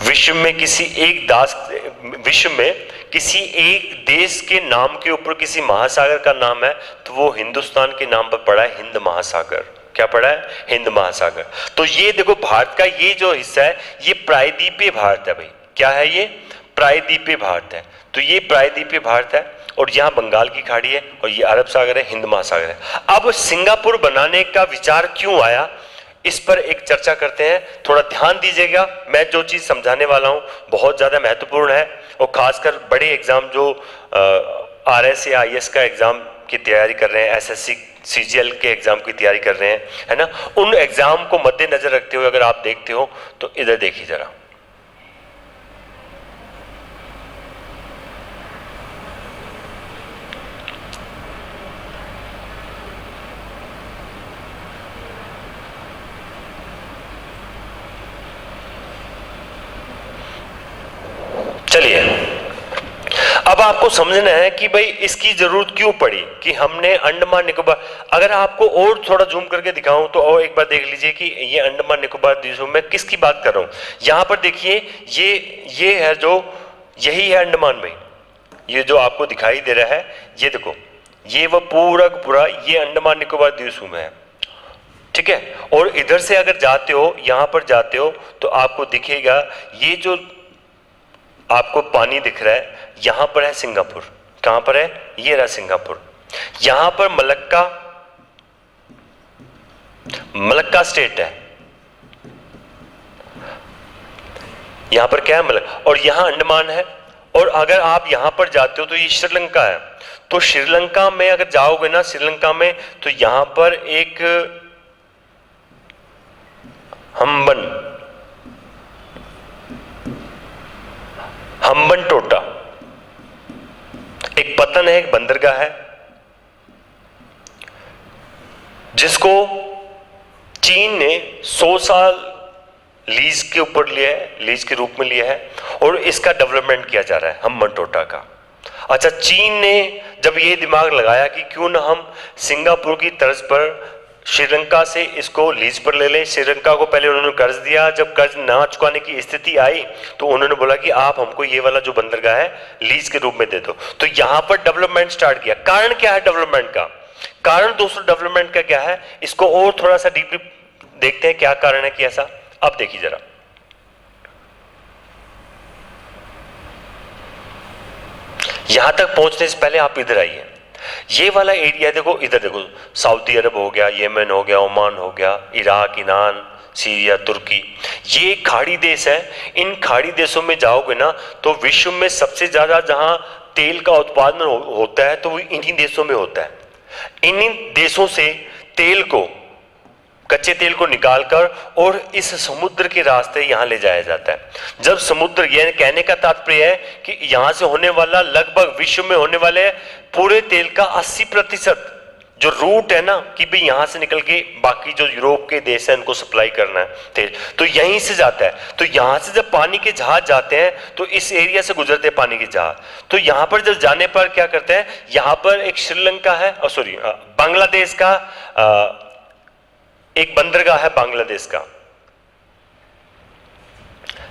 विश्व में किसी एक देश के नाम के ऊपर किसी महासागर का नाम है तो वो हिंदुस्तान के नाम पर पड़ा है हिंद महासागर। क्या पड़ा है, हिंद महासागर। तो ये देखो भारत का ये जो हिस्सा है ये प्रायद्वीपीय भारत है भाई, क्या है ये, प्रायद्वीपीय भारत है। तो ये प्रायद्वीपीय भारत है और यहाँ बंगाल की खाड़ी है और ये अरब सागर है, हिंद महासागर है। अब सिंगापुर बनाने का विचार क्यों आया, इस पर एक चर्चा करते हैं, थोड़ा ध्यान दीजिएगा। मैं जो चीज समझाने वाला हूं बहुत ज्यादा महत्वपूर्ण है और खासकर बड़े एग्जाम जो RS या IS का एग्जाम की तैयारी कर रहे हैं, SSC CGL के एग्जाम की तैयारी कर रहे हैं, है ना, उन एग्जाम को मद्देनजर रखते हुए अगर आप देखते हो तो इधर देखिए जरा, चलिए अब आपको समझना है कि भाई इसकी जरूरत क्यों पड़ी कि हमने अंडमान निकोबार, अगर आपको और थोड़ा जूम करके दिखाऊं तो और एक बार देख लीजिए कि ये अंडमान निकोबार द्वीपों में किसकी बात कर रहा हूं। यहां पर देखिए ये है जो, यही है अंडमान भाई, ये जो आपको दिखाई दे रहा है, ये देखो, ये वो पूरा पूरा ये अंडमान निकोबार द्वीपों में है, ठीक है। और इधर से अगर जाते हो, यहां पर जाते हो तो आपको दिखेगा ये जो आपको पानी दिख रहा है, यहां पर है सिंगापुर। कहां पर है, ये रहा सिंगापुर। यहां पर मलक्का स्टेट है, यहां पर क्या है, मलक्का, और यहां अंडमान है। और अगर आप यहां पर जाते हो तो ये श्रीलंका है। तो श्रीलंका में अगर जाओगे ना, श्रीलंका में, तो यहां पर एक हम्बन टोटा एक पतन है, एक बंदरगाह है, जिसको चीन ने 100 साल लीज के ऊपर लिया है, लीज के रूप में लिया है, और इसका डेवलपमेंट किया जा रहा है हम्बन टोटा का। अच्छा, चीन ने जब ये दिमाग लगाया कि क्यों ना हम सिंगापुर की तर्ज पर श्रीलंका से इसको लीज पर ले लें। श्रीलंका को पहले उन्होंने कर्ज दिया, जब कर्ज ना चुकाने की स्थिति आई तो उन्होंने बोला कि आप हमको ये वाला जो बंदरगाह है लीज के रूप में दे दो। तो यहां पर डेवलपमेंट स्टार्ट किया। कारण क्या है डेवलपमेंट का, कारण दोस्तों डेवलपमेंट का क्या है, इसको और थोड़ा सा डीपली देखते हैं क्या कारण है कि ऐसा। अब देखिए जरा, यहां तक पहुंचने से पहले आप इधर आइए, ये वाला एरिया देखो, इधर देखो, सऊदी अरब हो गया, येमेन हो गया, ओमान हो गया, इराक, ईरान, सीरिया, तुर्की, ये खाड़ी देश है। इन खाड़ी देशों में जाओगे ना तो विश्व में सबसे ज्यादा जहां तेल का उत्पादन होता है तो वो इन्हीं देशों में होता है। इन्हीं देशों से तेल को, कच्चे तेल को निकालकर और इस समुद्र के रास्ते यहां ले जाया जाता है। जब समुद्र, यह कहने का तात्पर्य है कि यहां से होने वाला लगभग विश्व में होने वाले पूरे तेल का 80% जो रूट है ना कि भाई यहां से निकल के बाकी जो यूरोप के देश हैं उनको सप्लाई करना है तेल, तो यहीं से जाता है। तो यहां से जब पानी के जहाज जाते हैं तो इस एरिया से गुजरते हैं पानी के जहाज। तो यहां पर जब जाने पर क्या करते हैं, यहां पर एक श्रीलंका है, सॉरी बांग्लादेश का एक बंदरगाह है बांग्लादेश का,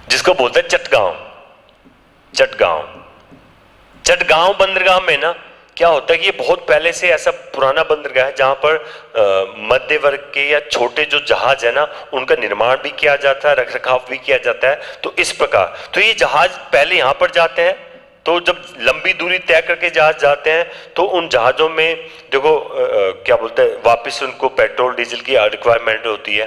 जिसको बोलते हैं चटगांव बंदरगाह में ना क्या होता है कि ये बहुत पहले से ऐसा पुराना बंदरगाह है जहां पर मध्य वर्ग के या छोटे जो जहाज है ना उनका निर्माण भी किया जाता है, रखरखाव भी किया जाता है। तो इस प्रकार तो ये जहाज पहले यहां पर जाते हैं, तो जब लंबी दूरी तय करके जहाज जाते हैं तो उन जहाजों में देखो क्या बोलते हैं, वापस उनको पेट्रोल डीजल की रिक्वायरमेंट होती है,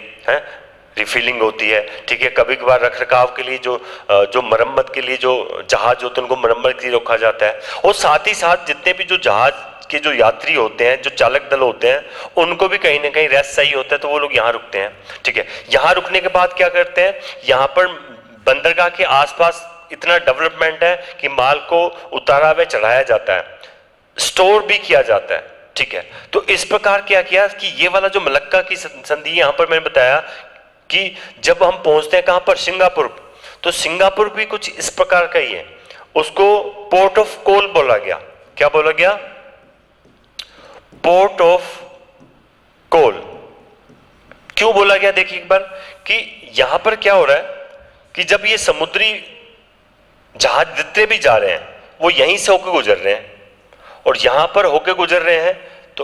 रिफिलिंग होती है, ठीक है। कभी कभार रख रखाव के लिए जो मरम्मत के लिए जो जहाज होते हैं उनको मरम्मत के लिए रखा जाता है। और साथ ही साथ जितने भी जो जहाज के जो यात्री होते हैं, जो चालक दल होते हैं, उनको भी कहीं ना कहीं रेस्ट चाहिए होता है, तो वो लोग यहाँ रुकते हैं, ठीक है। यहाँ रुकने के बाद क्या करते हैं, यहाँ पर बंदरगाह के आसपास इतना डेवलपमेंट है कि माल को उतारा व चढ़ाया जाता है, स्टोर भी किया जाता है, ठीक है। तो इस प्रकार क्या किया कि ये वाला जो मलक्का की संधि यहाँ पर मैंने बताया कि जब हम पहुंचते हैं कहां पर, सिंगापुर, तो सिंगापुर भी कुछ इस प्रकार का ही है। उसको पोर्ट ऑफ कोल बोला गया। क्या बोला गया? Port of call. क्यों बोला गया? देखिए एक बार कि यहां पर क्या हो रहा है कि जब ये समुद्री जहाज जितने भी जा रहे हैं वो यहीं से होकर गुजर रहे हैं, और यहां पर होकर गुजर रहे हैं, तो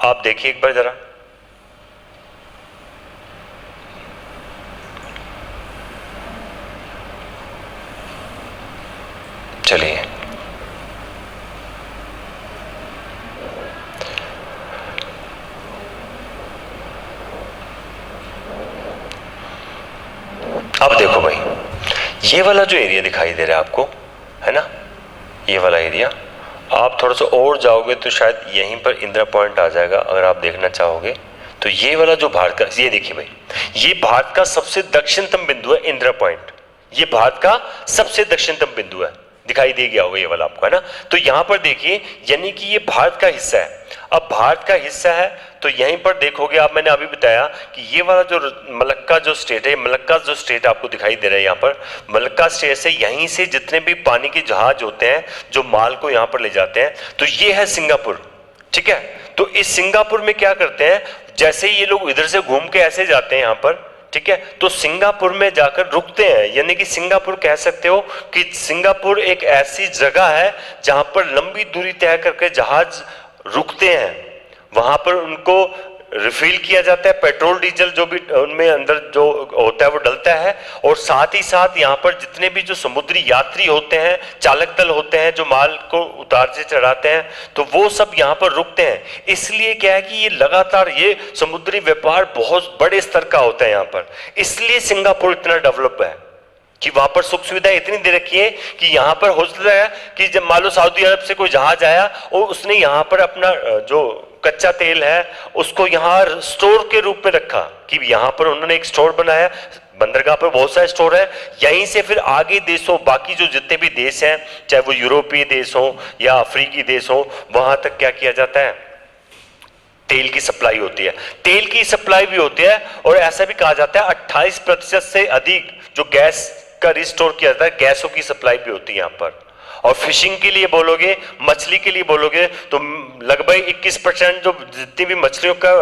आप देखिए एक बार जरा, चलिए अब देखो भाई, ये वाला जो एरिया दिखाई दे रहा है आपको, है ना, ये वाला एरिया, आप थोड़ा सा और जाओगे तो शायद यहीं पर इंदिरा पॉइंट आ जाएगा अगर आप देखना चाहोगे। तो ये वाला जो भारत का, ये देखिए भाई, ये भारत का सबसे दक्षिणतम बिंदु है इंदिरा पॉइंट। ये भारत का सबसे दक्षिणतम बिंदु है, दिखाई दे गया होगा ये वाला आपको, है ना। तो यहां पर देखिए, यानी कि ये भारत का हिस्सा है। अब भारत का हिस्सा है तो यहीं पर देखोगे आप, मैंने अभी बताया कि ये वाला जो मलक्का जो स्टेट है, मलक्का जो स्टेट आपको दिखाई दे रहा है यहाँ पर, मलक्का स्टेट से यहीं से जितने भी पानी के जहाज होते हैं जो माल को यहाँ पर ले जाते हैं, तो ये है सिंगापुर, ठीक है। तो इस सिंगापुर में क्या करते हैं, जैसे ही ये लोग इधर से घूम के ऐसे जाते हैं यहाँ पर, ठीक है, तो सिंगापुर में जाकर रुकते हैं। यानी कि सिंगापुर कह सकते हो कि सिंगापुर एक ऐसी जगह है जहां पर लंबी दूरी तय करके जहाज रुकते हैं, वहां पर उनको रिफिल किया जाता है, पेट्रोल डीजल जो भी उनमें अंदर जो होता है वो डलता है, और साथ ही साथ यहाँ पर जितने भी जो समुद्री यात्री होते हैं, चालक दल होते हैं जो माल को उतार से चढ़ाते हैं, तो वो सब यहाँ पर रुकते हैं। इसलिए क्या है कि ये लगातार ये समुद्री व्यापार बहुत बड़े स्तर का होता है यहाँ पर, इसलिए सिंगापुर इतना डेवलप है कि वहां पर सुख सुविधा इतनी दे रखी है कि यहाँ पर हो सकता है कि जब मान लो सऊदी अरब से कोई जहाज आया और उसने यहाँ पर अपना जो कच्चा तेल है उसको यहाँ स्टोर के रूप में रखा, कि यहाँ पर उन्होंने एक स्टोर बनाया, बंदरगाह पर बहुत सारे स्टोर है, यहीं से फिर आगे देशों, बाकी जो जितने भी देश हैं, चाहे वो यूरोपीय देश हो या अफ्रीकी देश हो, वहां तक क्या किया जाता है, तेल की सप्लाई होती है। तेल की सप्लाई भी होती है, और ऐसा भी कहा जाता है 28% से अधिक जो गैस का रिस्टोर किया जाता है, गैसों की सप्लाई भी होती है यहाँ पर। और फिशिंग के लिए बोलोगे, मछली के लिए बोलोगे, तो लगभग 21% जो जितनी भी मछलियों का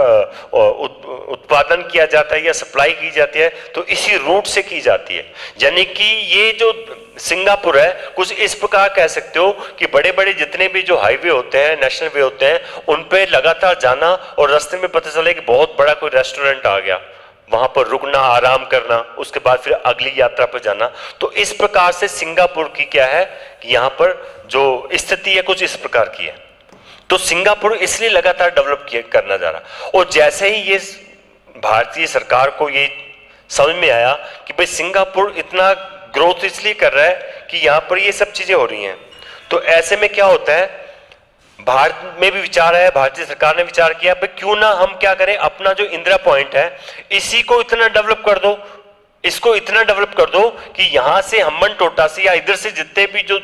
उत्पादन किया जाता है या सप्लाई की जाती है, तो इसी रूट से की जाती है। यानी कि ये जो सिंगापुर है, कुछ इस प्रकार कह सकते हो कि बड़े बड़े जितने भी जो हाईवे होते हैं, नेशनल वे होते हैं, उन पे लगातार जाना, और रास्ते में पता चले कि बहुत बड़ा कोई रेस्टोरेंट आ गया, वहां पर रुकना, आराम करना, उसके बाद फिर अगली यात्रा पर जाना। तो इस प्रकार से सिंगापुर की क्या है कि यहाँ पर जो स्थिति है कुछ इस प्रकार की है। तो सिंगापुर इसलिए लगातार डेवलप करना जा रहा, और जैसे ही ये भारतीय सरकार को ये समझ में आया कि भाई सिंगापुर इतना ग्रोथ इसलिए कर रहा है कि यहाँ पर ये सब चीजें हो रही हैं, तो ऐसे में क्या होता है, भारत में भी विचार है, भारतीय सरकार ने विचार किया भाई क्यों ना हम क्या करें, अपना जो इंदिरा पॉइंट है इसी को इतना डेवलप कर दो, इसको इतना डेवलप कर दो कि यहां से हम्मन टोटा से या इधर से जितने भी जो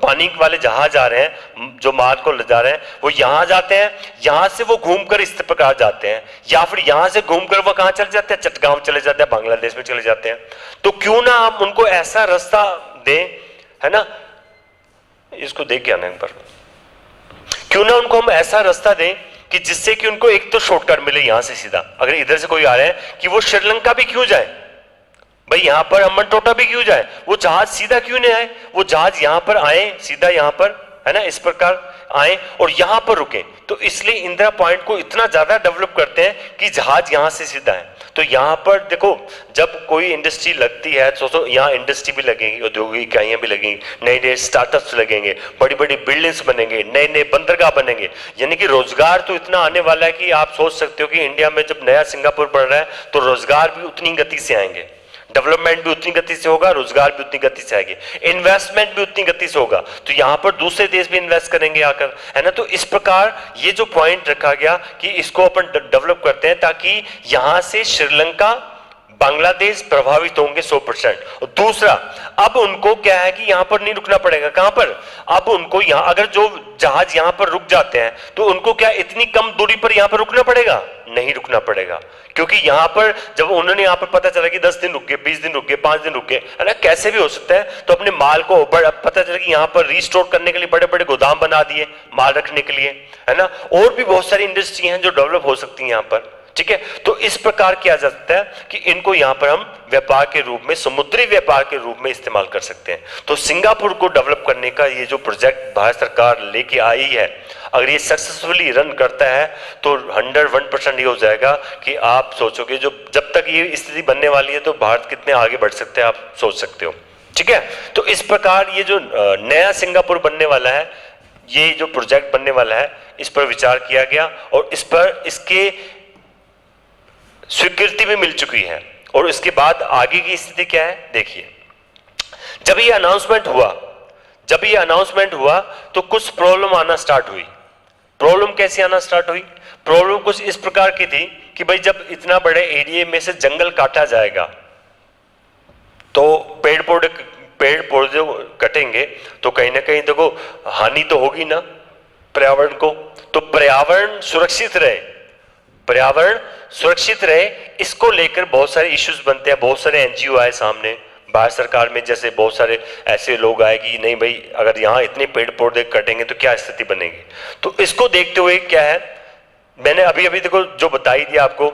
पानी वाले जहाज आ रहे हैं, जो माल को ले जा रहे हैं, वो यहां जाते हैं, यहां से वो घूमकर इस प्रकार जाते हैं, या फिर यहां से घूमकर वो कहां चले जाते हैं, चटगांव चले जाते हैं, बांग्लादेश में चले जाते हैं। तो क्यों ना हम उनको ऐसा रास्ता दें, है ना, इसको देख के आना एक बार, क्यों ना उनको हम ऐसा रास्ता दें कि जिससे कि उनको एक तो शॉर्टकट मिले यहां से सीधा, अगर इधर से कोई आ रहे हैं कि वो श्रीलंका भी क्यों जाए, भाई यहां पर अम्मन टोटा भी क्यों जाए, वो जहाज सीधा क्यों नहीं आए, वो जहाज यहां पर आए सीधा यहां पर, है ना। इस प्रकार आए और यहां पर रुके। तो इसलिए इंदिरा पॉइंट को इतना ज्यादा डेवलप करते हैं कि जहाज यहां से सीधा है। तो यहां पर देखो, जब कोई इंडस्ट्री लगती है तो यहाँ इंडस्ट्री भी लगेगी, औद्योगिक इकाइयां भी लगेंगी, नए नए स्टार्टअप्स लगेंगे, बड़ी बड़ी बिल्डिंग्स बनेंगे, नए नए बंदरगाह बनेंगे, यानी कि रोजगार तो इतना आने वाला है कि आप सोच सकते हो कि इंडिया में जब नया सिंगापुर बढ़ रहा है तो रोजगार भी उतनी गति से आएंगे, डेवलपमेंट भी उतनी गति से होगा, रोजगार भी उतनी गति से आएगी, इन्वेस्टमेंट भी उतनी गति से होगा। तो यहां पर दूसरे देश भी इन्वेस्ट करेंगे आकर, है ना। तो इस प्रकार ये जो पॉइंट रखा गया कि इसको अपन डेवलप करते हैं ताकि यहां से श्रीलंका, बांग्लादेश प्रभावित होंगे 100%। और दूसरा, अब उनको क्या है कि यहां पर नहीं रुकना पड़ेगा। कहां पर? अब उनको यहां, अगर जो जहाज यहां पर रुक जाते हैं तो उनको क्या इतनी कम दूरी पर यहां पर रुकना पड़ेगा? नहीं रुकना पड़ेगा, क्योंकि यहां पर जब उन्होंने यहां पर पता चला कि 10 दिन रुक गए, 20 दिन रुक गए, 5 दिन रुक गए, है ना, कैसे भी हो सकता है, तो अपने माल को पता चला कि यहां पर रीस्टोर करने के लिए बड़े बड़े गोदाम बना दिए माल रखने के लिए, है ना। और भी बहुत सारी इंडस्ट्री हैं जो डेवलप हो सकती हैं यहां पर, ठीक है। तो इस प्रकार किया जा सकता है कि इनको यहां पर हम व्यापार के रूप में, समुद्री व्यापार के रूप में इस्तेमाल कर सकते हैं। तो सिंगापुर को डेवलप करने का ये जो प्रोजेक्ट भारत सरकार लेके आई है, अगर ये सक्सेसफुली रन करता है तो 101% ये हो जाएगा कि आप सोचोगे जो जब तक ये स्थिति बनने वाली है तो भारत कितने आगे बढ़ सकते हैं, आप सोच सकते हो, ठीक है। तो इस प्रकार ये जो नया सिंगापुर बनने वाला है, ये जो प्रोजेक्ट बनने वाला है, इस पर विचार किया गया और इस पर इसके स्वीकृति भी मिल चुकी है। और इसके बाद आगे की स्थिति क्या है देखिए। जब ये अनाउंसमेंट हुआ तो कुछ प्रॉब्लम आना स्टार्ट हुई। प्रॉब्लम कैसे आना स्टार्ट हुई? प्रॉब्लम कुछ इस प्रकार की थी कि भाई जब इतना बड़े एरिया में से जंगल काटा जाएगा तो पेड़ पौधे कटेंगे तो कहीं ना कहीं देखो हानि तो होगी ना पर्यावरण को। तो पर्यावरण सुरक्षित रहे, इसको लेकर बहुत सारे इश्यूज बनते हैं। बहुत सारे एनजीओ आए सामने, भारत सरकार में जैसे बहुत सारे ऐसे लोग आए कि नहीं भाई अगर यहाँ इतने पेड़ पौधे कटेंगे तो क्या स्थिति बनेगी। तो इसको देखते हुए क्या है, मैंने अभी देखो जो बताई दिया आपको,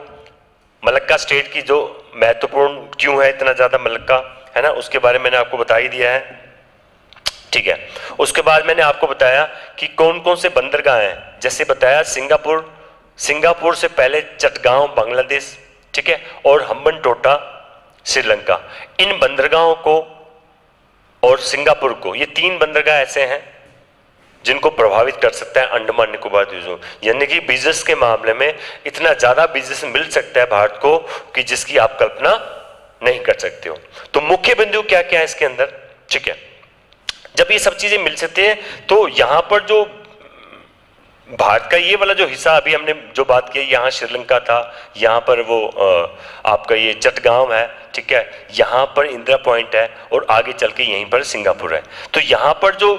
मलक्का स्टेट की जो महत्वपूर्ण क्यों है इतना ज्यादा मलक्का, है ना, उसके बारे में मैंने आपको बता ही दिया है, ठीक है। उसके बाद मैंने आपको बताया कि कौन कौन से बंदरगाह हैं, जैसे बताया सिंगापुर से पहले चटगांव बांग्लादेश, ठीक है, और हम्बनटोटा श्रीलंका। इन बंदरगाहों को और सिंगापुर को, ये 3 बंदरगाह ऐसे हैं जिनको प्रभावित कर सकता है अंडमान निकोबार द्वीपों, यानी कि बिजनेस के मामले में इतना ज्यादा बिजनेस मिल सकता है भारत को कि जिसकी आप कल्पना नहीं कर सकते हो। तो मुख्य बिंदु क्या क्या है इसके अंदर, ठीक है। जब ये सब चीजें मिल सकती है तो यहां पर जो भारत का ये वाला जो हिस्सा अभी हमने जो बात की, यहाँ श्रीलंका था, यहाँ पर वो आपका ये चटगांव है, ठीक है, यहाँ पर इंदिरा पॉइंट है और आगे चल के यहीं पर सिंगापुर है। तो यहाँ पर जो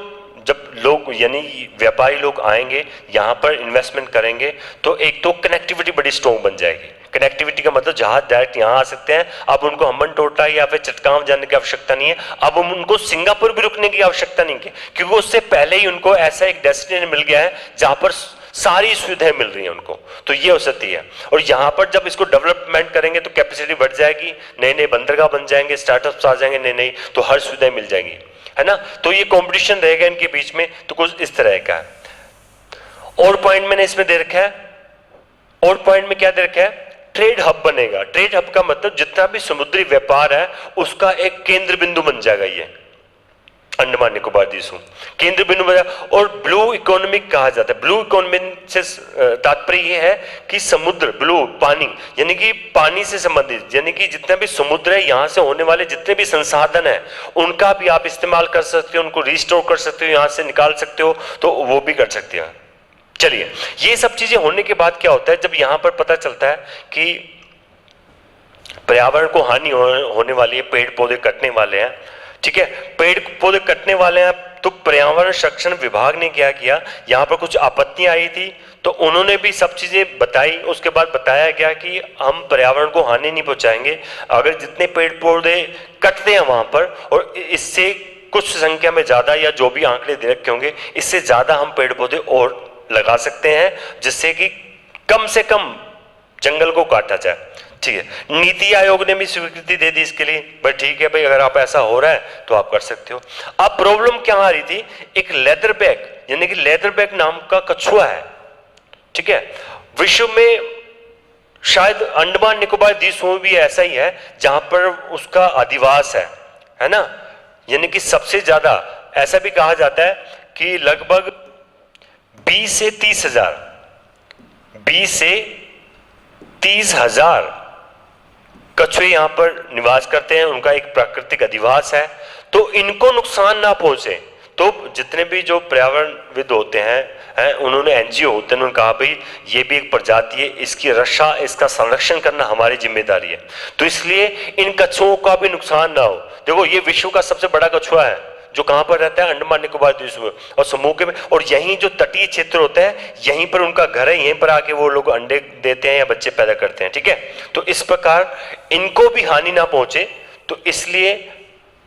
जब लोग यानी व्यापारी लोग आएंगे यहाँ पर इन्वेस्टमेंट करेंगे तो एक तो कनेक्टिविटी बड़ी स्ट्रॉन्ग बन जाएगी। कनेक्टिविटी का मतलब जहाज डायरेक्ट यहाँ आ सकते हैं, अब उनको हम्बनटोटा या फिर चटगांव जाने की आवश्यकता नहीं है, अब उनको सिंगापुर भी रुकने की आवश्यकता नहीं है, क्योंकि उससे पहले ही उनको ऐसा एक डेस्टिनेशन मिल गया है जहां पर सारी सुविधाएं मिल रही हैं उनको। तो ये हो सकती है। और यहाँ पर जब इसको डेवलपमेंट करेंगे तो कैपेसिटी बढ़ जाएगी, नए नए बंदरगाह बन जाएंगे, स्टार्टअप्स आ जाएंगे नए नए, तो हर सुविधाएं मिल जाएंगी, है ना। तो ये कंपटीशन रहेगा इनके बीच में, तो कुछ इस तरह का है। और पॉइंट मैंने इसमें दे रखा है, और पॉइंट में क्या दे रखा है, ट्रेड हब बनेगा। ट्रेड हब का मतलब जितना भी समुद्री व्यापार है उसका एक केंद्र बिंदु बन जाएगा ये अंडमान निकोबार द्वीपों, केंद्र बिंदु बन जाएगा। और ब्लू इकोनॉमी कहा जाता है। ब्लू इकोनॉमी से तात्पर्य ये है कि समुद्र, ब्लू पानी, यानी कि पानी से संबंधित, यानी कि जितना भी समुद्र है यहाँ से होने वाले जितने भी संसाधन है उनका भी आप इस्तेमाल कर सकते हो, उनको रिस्टोर कर सकते हो, यहाँ से निकाल सकते हो, तो वो भी कर सकते हैं। चलिए, ये सब चीजें होने के बाद क्या होता है, जब यहां पर पता चलता है कि पर्यावरण को हानि होने वाली है, पेड़ पौधे कटने वाले हैं, ठीक है, पेड़ पौधे कटने वाले हैं, तो पर्यावरण संरक्षण विभाग ने क्या किया, यहां पर कुछ आपत्तियां आई थी तो उन्होंने भी सब चीजें बताई। उसके बाद बताया गया कि हम पर्यावरण को हानि नहीं पहुंचाएंगे अगर जितने पेड़ पौधे कटते हैं वहां पर, और इससे कुछ संख्या में ज्यादा या जो भी आंकड़े दे रखे होंगे इससे ज्यादा हम पेड़ पौधे और लगा सकते हैं, जिससे कि कम से कम जंगल को काटा जाए, ठीक है, नीति आयोग ने भी स्वीकृति दे दी इसके लिए, बट ठीक है भाई, अगर आप ऐसा हो रहा है तो आप कर सकते हो। अब प्रॉब्लम क्या आ रही थी, एक लेदर बैग यानी कि लेदर बैग नाम का कछुआ है, ठीक है, विश्व में शायद अंडमान निकोबार द्वीप समूह भी ऐसा ही है जहां पर उसका अधिवास है ना, यानी कि सबसे ज्यादा, ऐसा भी कहा जाता है कि लगभग 20 से 30 हजार कछुए यहां पर निवास करते हैं, उनका एक प्राकृतिक अधिवास है। तो इनको नुकसान ना पहुंचे, तो जितने भी जो पर्यावरणविद होते हैं उन्होंने एनजीओ होते हैं, उन्होंने कहा भाई ये भी एक प्रजाति है, इसकी रक्षा, इसका संरक्षण करना हमारी जिम्मेदारी है। तो इसलिए इन कछुओं का भी नुकसान ना हो। देखो ये विश्व का सबसे बड़ा कछुआ है जो कहां पर रहता है, अंडमान निकोबार द्वीप और समूह के में, और यहीं जो तटीय क्षेत्र होते हैं यहीं पर उनका घर है, यहीं पर आके वो लोग अंडे देते हैं या बच्चे पैदा करते हैं, ठीक है। तो इस प्रकार इनको भी हानि ना पहुंचे, तो इसलिए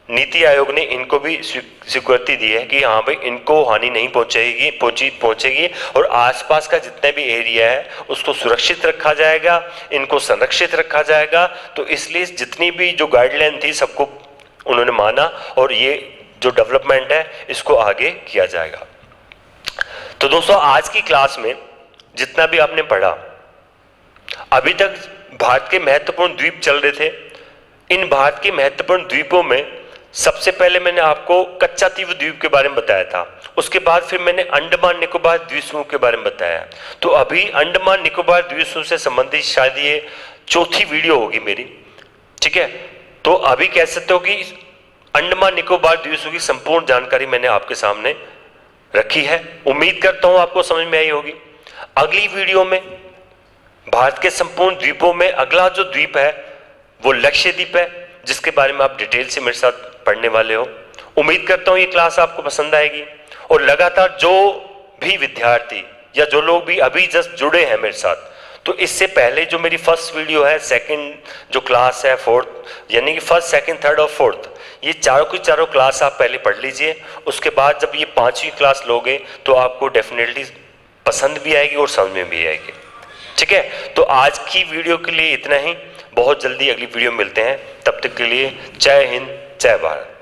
नीति आयोग ने इनको भी स्वीकृति दी है कि हाँ भाई इनको हानि नहीं पहुंचेगी और आसपास का जितना भी एरिया है उसको सुरक्षित रखा जाएगा, इनको संरक्षित रखा जाएगा। तो इसलिए जितनी भी जो गाइडलाइन थी सबको उन्होंने माना और ये जो डेवलपमेंट है इसको आगे किया जाएगा। तो दोस्तों आज की क्लास में जितना भी आपने पढ़ा, अभी तक भारत के महत्वपूर्ण द्वीप चल रहे थे। इन भारत के महत्वपूर्ण द्वीपों में सबसे पहले मैंने आपको कच्चातीव द्वीप के बारे में बताया था, उसके बाद फिर मैंने अंडमान निकोबार द्वीप समूह के बारे में बताया। तो अभी अंडमान निकोबार द्वीप समूह से संबंधित शायद ये चौथी वीडियो होगी मेरी, ठीक है। तो अभी कह सकते हो कि अंडमान निकोबार द्वीप समूह की संपूर्ण जानकारी मैंने आपके सामने रखी है। उम्मीद करता हूं आपको समझ में आई होगी। अगली वीडियो में भारत के संपूर्ण द्वीपों में अगला जो द्वीप है वो लक्षद्वीप है, जिसके बारे में आप डिटेल से मेरे साथ पढ़ने वाले हो। उम्मीद करता हूं ये क्लास आपको पसंद आएगी और लगातार जो भी विद्यार्थी या जो लोग भी अभी जस्ट जुड़े हैं मेरे साथ, तो इससे पहले जो मेरी फर्स्ट वीडियो है, सेकंड जो क्लास है, फोर्थ यानी कि फर्स्ट, सेकंड, थर्ड और फोर्थ, ये चारों की चारों क्लास आप पहले पढ़ लीजिए। उसके बाद जब ये पांचवी क्लास लोगे तो आपको डेफिनेटली पसंद भी आएगी और समझ में भी आएगी, ठीक है। तो आज की वीडियो के लिए इतना ही, बहुत जल्दी अगली वीडियो में मिलते हैं, तब तक के लिए जय हिंद, जय भारत।